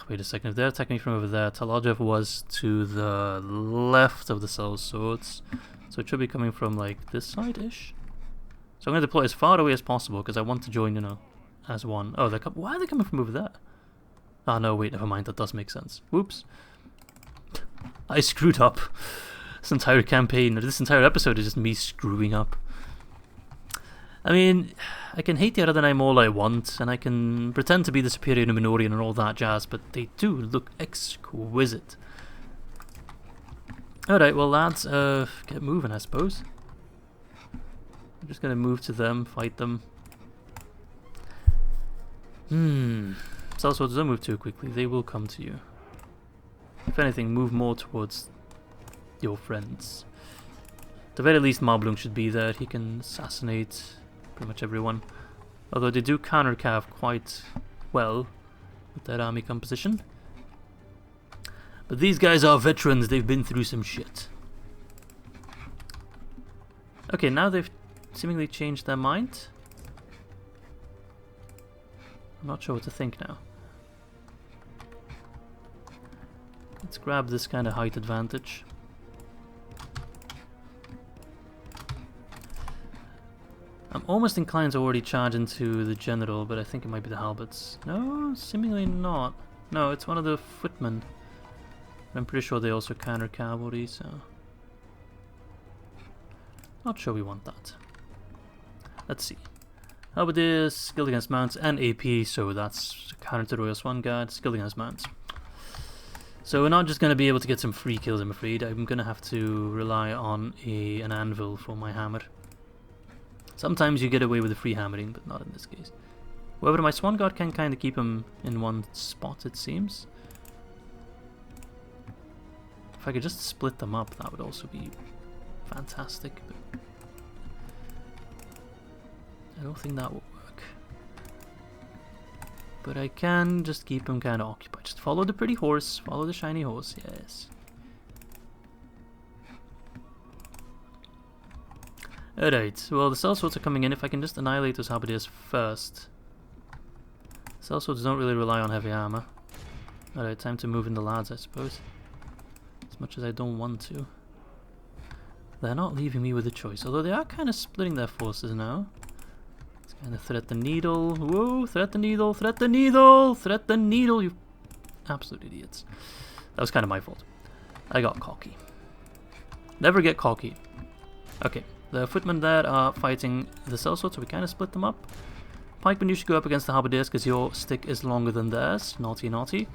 Wait a second, if they're attacking from over there, Tal Aljaff was to the left of the sellswords, so it should be coming from like this side-ish. So I'm going to deploy as far away as possible because I want to join, you know, as one. Oh, why are they coming from over there? Oh no, wait, never mind, that does make sense. Whoops. I screwed up. This entire campaign, or this entire episode is just me screwing up. I mean, I can hate the Haradrim all I want, and I can pretend to be the superior Numenorean and all that jazz, but they do look exquisite. Alright, well lads, get moving I suppose. I'm just gonna move to them, fight them. Sellswords, don't move too quickly, they will come to you. If anything, move more towards your friends. At the very least, Mablung should be there, he can assassinate pretty much everyone. Although they do counter cav quite well with their army composition. But these guys are veterans, they've been through some shit. Okay, now they've seemingly changed their mind. I'm not sure what to think now. Let's grab this kind of height advantage. I'm almost inclined to already charge into the general, but I think it might be the halberds. No, seemingly not. No, it's one of the footmen. I'm pretty sure they also counter cavalry, so... Not sure we want that. Let's see. Halberdiers, skilled against mounts, and AP, so that's counter to Royal Swan Guard, skilled against mounts. So we're not just going to be able to get some free kills, I'm afraid. I'm going to have to rely on an anvil for my hammer. Sometimes you get away with the free hammering, but not in this case. However, my Swan Guard can kind of keep him in one spot, it seems. If I could just split them up, that would also be fantastic. But I don't think that will work. But I can just keep him kind of occupied. Just follow the pretty horse, follow the shiny horse, yes. Alright, well the sellswords are coming in. If I can just annihilate those halberdiers first. Sellswords don't really rely on heavy armor. Alright, time to move in the lads, I suppose. As much as I don't want to. They're not leaving me with a choice, although they are kind of splitting their forces now. Let's kind of thread the needle. Whoa, thread the needle, thread the needle, thread the needle, you absolute idiots. That was kind of my fault. I got cocky. Never get cocky. Okay. The footmen there are fighting the sellswords, so we kind of split them up. Pikemen, you should go up against the halberdiers because your stick is longer than theirs. Naughty, naughty.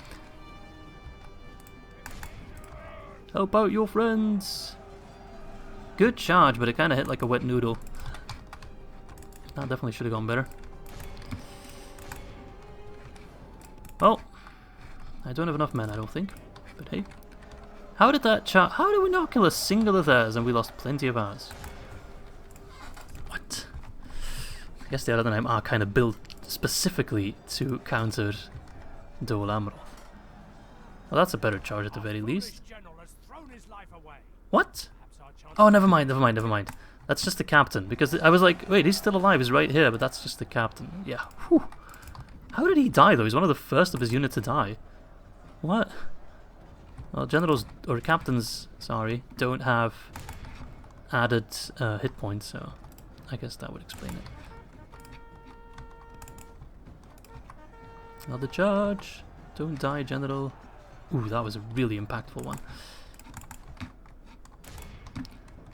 Help out your friends! Good charge, but it kind of hit like a wet noodle. That definitely should have gone better. Well, I don't have enough men, I don't think. But hey. How did that how did we not kill a single of theirs and we lost plenty of ours? What? I guess the Haradrim are kind of built specifically to counter Dol Amroth. Well, that's a better charge at the very least. What? Oh, never mind, never mind, never mind. That's just the captain, because I was like, wait, he's still alive, he's right here, but that's just the captain. Yeah, whew. How did he die, though? He's one of the first of his unit to die. What? Well, generals, or captains, sorry, don't have added hit points, so I guess that would explain it. Another charge. Don't die, general. Ooh, that was a really impactful one.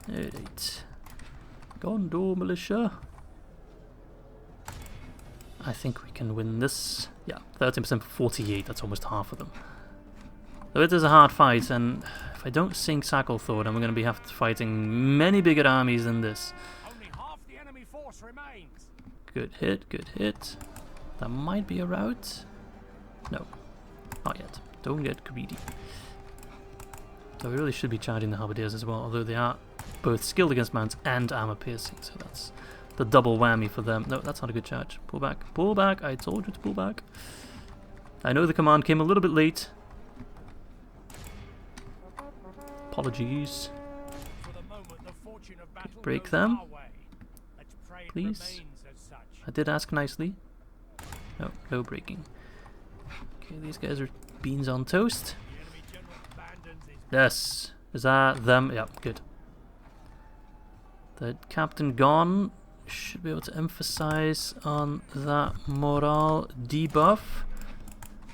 Alright. Gondor militia. I think we can win this. Yeah, 13% for 48, that's almost half of them. So it is a hard fight, and if I don't sink Sacklethorpe, then we're going to be fighting many bigger armies than this. Only half the enemy force remains. Good hit, good hit. That might be a route. No, not yet. Don't get greedy. So we really should be charging the halberdiers as well, although they are both skilled against mounts and armor piercing, so that's the double whammy for them. No, that's not a good charge. Pull back. Pull back. I told you to pull back. I know the command came a little bit late. Apologies. For the moment, the fortune of battle Break goes them. our way. Let's pray it Please. remains as such. I did ask nicely. No, no breaking. Okay, these guys are beans on toast. The enemy general abandons his Yes. Is that them? Yeah, good. The captain gone. Should be able to emphasize on that morale debuff.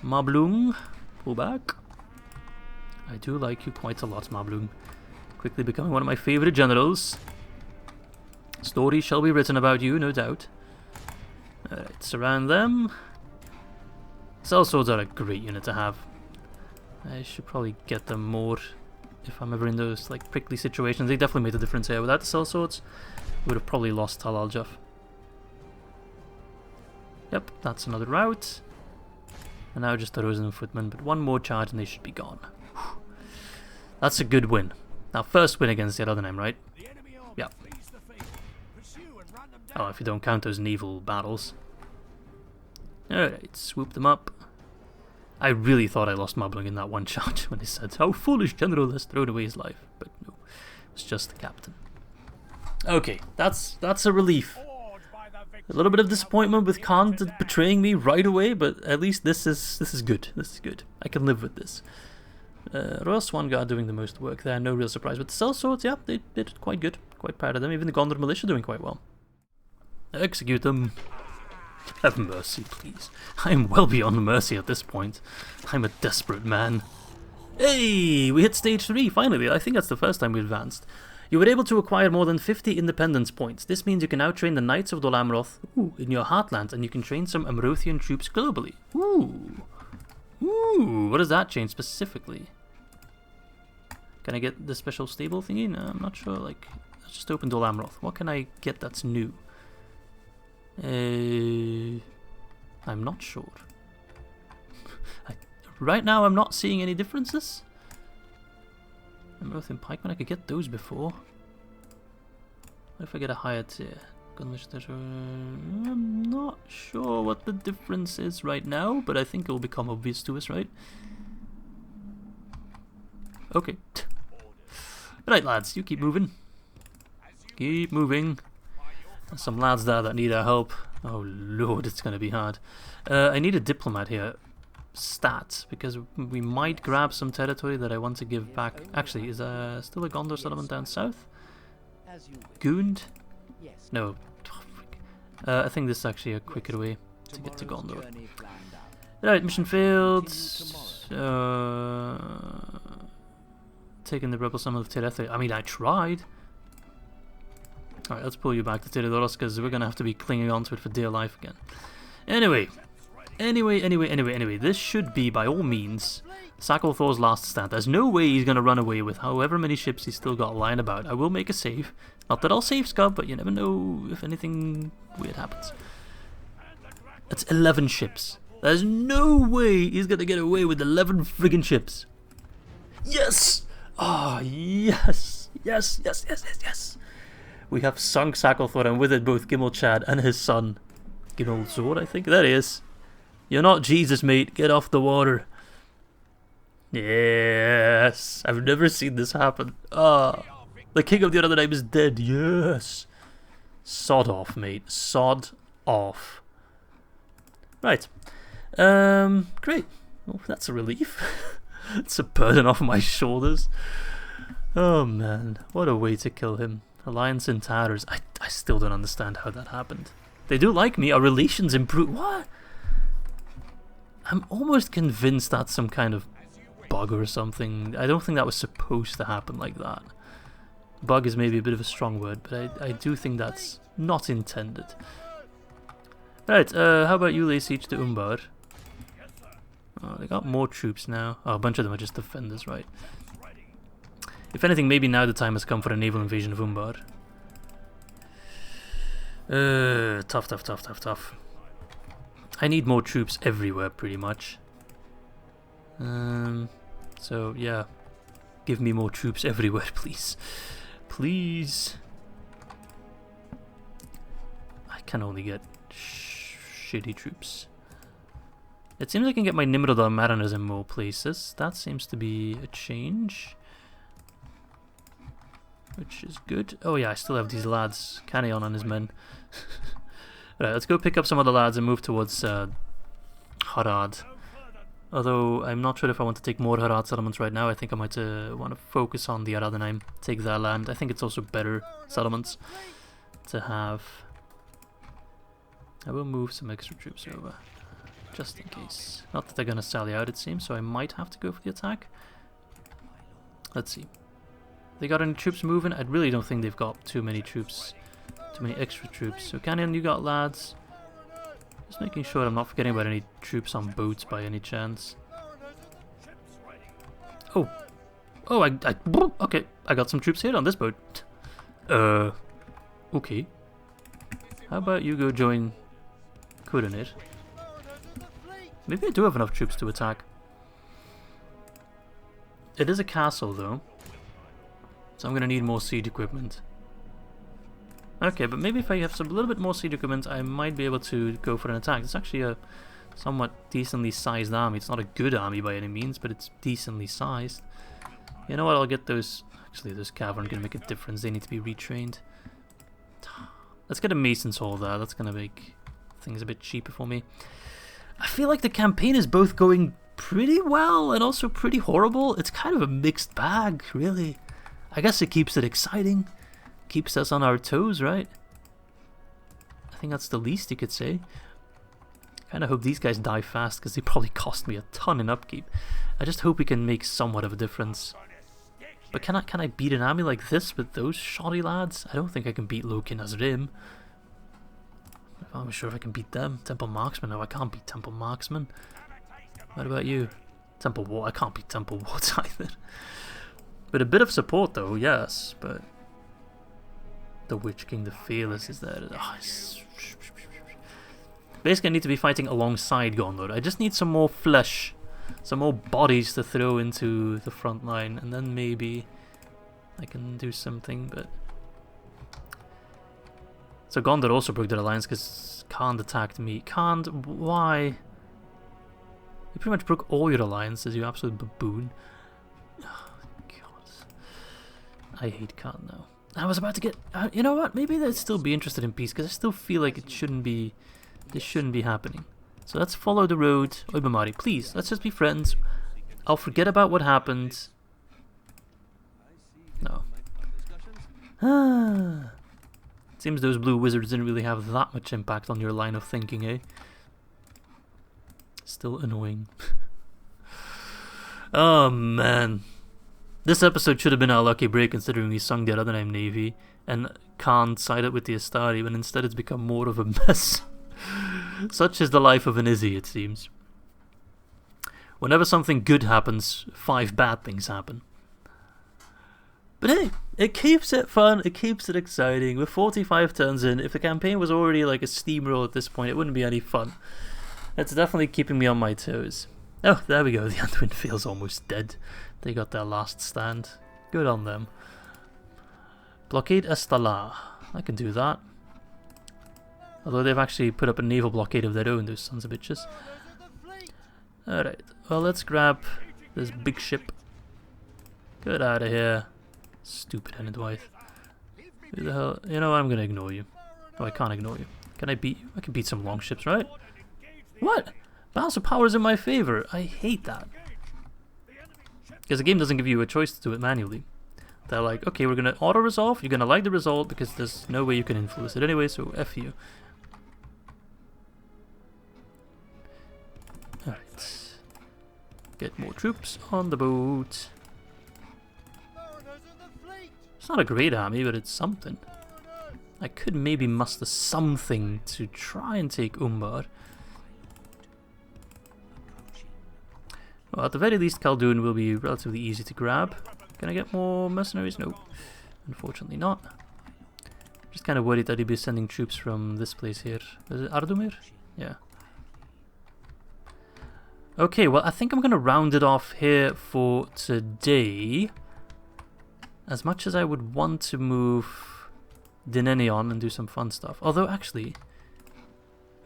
Mablung, pull back. I do like you quite a lot, Mablung. Quickly becoming one of my favorite generals. Stories shall be written about you, no doubt. Alright, surround them. Sellswords are a great unit to have. I should probably get them more if I'm ever in those like prickly situations. They definitely made a difference here. Without the sellswords, we would have probably lost Tal Aljaff. Yep, that's another route. And now just the Rosen footmen, but one more charge and they should be gone. Whew. That's a good win. Now first win against Haradrim, right? Yeah. Oh, if you don't count those naval battles. Alright, swoop them up. I really thought I lost Mablung in that one charge when he said, "How foolish general has thrown away his life." But no, it's just the captain. Okay, that's a relief. A little bit of disappointment with Khan betraying me right away, but at least this is good. This is good. I can live with this. Royal Swan Guard doing the most work there, no real surprise. But the sellswords, yeah, they did quite good. Quite proud of them. Even the Gondor militia doing quite well. Execute them. Have mercy, please. I am well beyond mercy at this point. I'm a desperate man. Hey, we hit stage 3, finally. I think that's the first time we advanced. You were able to acquire more than 50 independence points. This means you can now train the Knights of Dol Amroth in your heartland, and you can train some Amrothian troops globally. Ooh. Ooh, what does that change specifically? Can I get the special stable thingy? No, I'm not sure. Like, let's just open Dol Amroth. What can I get that's new? I'm not sure. Right now I'm not seeing any differences. Amrothian pikemen, I could get those before. What if I get a higher tier? I'm not sure what the difference is right now, but I think it will become obvious to us, right? Okay. Right, lads, you keep moving. Keep moving. There's some lads there that need our help. Oh lord, it's going to be hard. I need a diplomat here. Stat, because we might grab some territory that I want to give back. Actually, is there still a Gondor settlement down south? Gund? No. I think this is actually a quicker way to get to Gondor. Right, mission failed. Taking the rebel summon of Tirethri. I mean, I tried. Alright, let's pull you back to Teridoros because we're going to have to be clinging on to it for dear life again. Anyway, this should be, by all means, Sacklethorpe's last stand. There's no way he's going to run away with however many ships he's still got lying about. I will make a save. Not that I'll save Scub, but you never know if anything weird happens. That's 11 ships. There's no way he's going to get away with 11 friggin' ships. Yes! Ah, yes! Yes, yes, yes, yes, yes! We have sunk Sacklethorpe, and with it both Gimmelchad and his son. Gimmelzord, I think. There he is. You're not Jesus, mate. Get off the water. Yes! I've never seen this happen. Ah! The king of the other name is dead. Yes! Sod off, mate. Sod off. Right. Great. Well, that's a relief. It's a burden off my shoulders. Oh man, what a way to kill him. Alliance in Tatters. I still don't understand how that happened. They do like me. Our relations improve. What? I'm almost convinced that's some kind of bug or something. I don't think that was supposed to happen like that. Bug is maybe a bit of a strong word, but I do think that's not intended. Right, how about you lay siege to Umbar? Oh, they got more troops now. Oh, a bunch of them are just defenders, right? If anything, maybe now the time has come for a naval invasion of Umbar. Tough. I need more troops everywhere, pretty much. So, yeah. Give me more troops everywhere, please. Please. I can only get shitty troops. It seems I can get my Nimrodar Mariners in more places. That seems to be a change. Which is good. Oh yeah, I still have these lads. Canyon and his men. Right, let's go pick up some other lads and move towards Harad. Although, I'm not sure if I want to take more Harad settlements right now. I think I might want to focus on the Haradrim, take that land. I think it's also better settlements to have. I will move some extra troops over, just in case. Not that they're going to sally out, it seems, so I might have to go for the attack. Let's see. They got any troops moving? I really don't think they've got too many troops, too many extra troops. So Canyon, you got lads. Just making sure I'm not forgetting about any troops on boats by any chance. Oh, okay. I got some troops here on this boat. Okay. How about you go join Coordinate? Maybe I do have enough troops to attack. It is a castle though, so I'm gonna need more siege equipment. Okay, but maybe if I have a little bit more siege equipment, I might be able to go for an attack. It's actually a somewhat decently sized army. It's not a good army by any means, but it's decently sized. You know what, I'll get those... Actually, those cavalry are going to make a difference. They need to be retrained. Let's get a Mason's Hall there. That's going to make things a bit cheaper for me. I feel like the campaign is both going pretty well and also pretty horrible. It's kind of a mixed bag, really. I guess it keeps it exciting. Keeps us on our toes, right? I think that's the least you could say. Kind of hope these guys die fast because they probably cost me a ton in upkeep. I just hope we can make somewhat of a difference. But can I beat an army like this with those shoddy lads? I don't think I can beat Loki and Azrim. I'm sure if I can beat them. Temple Marksman? No, I can't beat Temple Marksman. What about you? Temple War? I can't beat Temple Wars either. But a bit of support though, yes. But the Witch King, the Fearless is there. Oh, basically, I need to be fighting alongside Gondor. I just need some more flesh, some more bodies to throw into the front line, and then maybe I can do something. But so Gondor also broke their alliance because Khan attacked me. Khan, why? You pretty much broke all your alliances, you absolute baboon. Oh, God. I hate Khan now. I was about to get... you know what? Maybe they'd still be interested in peace, because I still feel like it shouldn't be... This shouldn't be happening. So let's follow the road. Oibamari, please, let's just be friends. I'll forget about what happened. No. Seems those blue wizards didn't really have that much impact on your line of thinking, eh? Still annoying. Oh, man. This episode should have been our lucky break considering we sung the Haradrim Navy and Khan sided with the Astari, but instead it's become more of a mess. Such is the life of an Izzy, it seems. Whenever something good happens, 5 bad things happen. But hey, it keeps it fun, it keeps it exciting. We're 45 turns in. If the campaign was already like a steamroll at this point, it wouldn't be any fun. It's definitely keeping me on my toes. Oh, there we go, the Anduin feels almost dead. They got their last stand. Good on them. Blockade Estala. I can do that. Although they've actually put up a naval blockade of their own, those sons of bitches. Alright, well let's grab this big ship. Get out of here. Stupid Henedwythe. Who the hell? You know, I'm gonna ignore you. Oh, I can't ignore you. Can I beat you? I can beat some longships, right? What? Balance of power is in my favor. I hate that. Because the game doesn't give you a choice to do it manually. They're like, okay, we're gonna auto-resolve. You're gonna like the result because there's no way you can influence it anyway, so F you. Alright. Get more troops on the boat. It's not a great army, but it's something. I could maybe muster something to try and take Umbar. Well, at the very least, Khaldun will be relatively easy to grab. Can I get more mercenaries? No, unfortunately not. Just kind of worried that he'd be sending troops from this place here. Is it Ardumir? Yeah. Okay, well, I think I'm going to round it off here for today. As much as I would want to move Dineni on and do some fun stuff. Although, actually,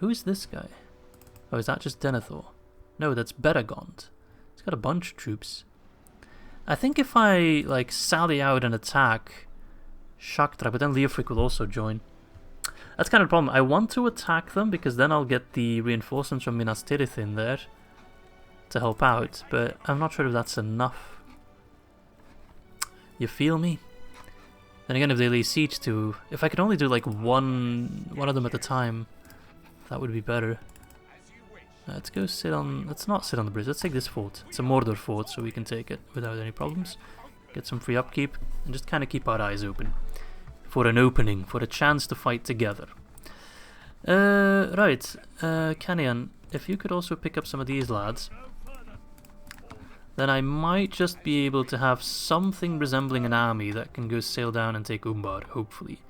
who is this guy? Oh, is that just Denethor? No, that's Beragond. He's got a bunch of troops. I think if I, like, sally out and attack Shaktra, but then Leofric will also join. That's kind of the problem. I want to attack them because then I'll get the reinforcements from Minas Tirith in there to help out, but I'm not sure if that's enough. You feel me? Then again, if they lay siege to... If I could only do like one of them at a time, that would be better. Let's go sit on... Let's not sit on the bridge, let's take this fort. It's a Mordor fort, so we can take it without any problems. Get some free upkeep, and just kind of keep our eyes open. For an opening, for a chance to fight together. Right, Kanian, if you could also pick up some of these lads, then I might just be able to have something resembling an army that can go sail down and take Umbar, hopefully.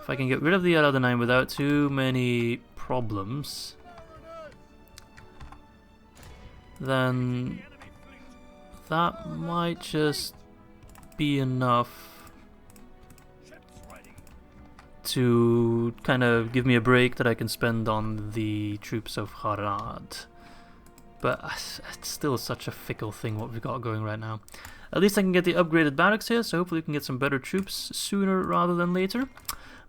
If I can get rid of the Haradrim without too many problems, then that might just be enough to kind of give me a break that I can spend on the troops of Harad. But it's still such a fickle thing what we've got going right now. At least I can get the upgraded barracks here, so hopefully we can get some better troops sooner rather than later.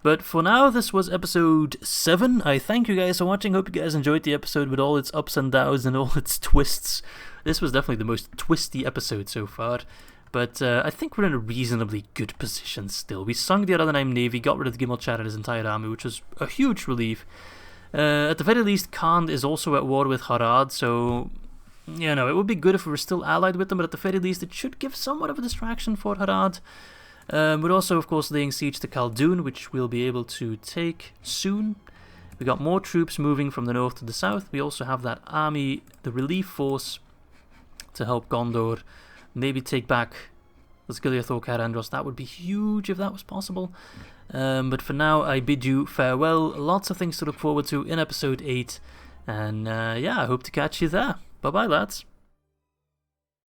But for now, this was episode 7. I thank you guys for watching. Hope you guys enjoyed the episode with all its ups and downs and all its twists. This was definitely the most twisty episode so far. But I think we're in a reasonably good position still. We sunk the Haradrim Navy, got rid of the Gimel Chad and his entire army, which was a huge relief. At the very least, Khan is also at war with Harad, so, you know, it would be good if we were still allied with them, but at the very least, it should give somewhat of a distraction for Harad. We're also, of course, laying siege to Khaldun, which we'll be able to take soon. We got more troops moving from the north to the south. We also have that army, the relief force, to help Gondor. Maybe take back Osgiliath or Carandros. That would be huge if that was possible. But for now, I bid you farewell. Lots of things to look forward to in episode 8. And yeah, I hope to catch you there. Bye-bye, lads.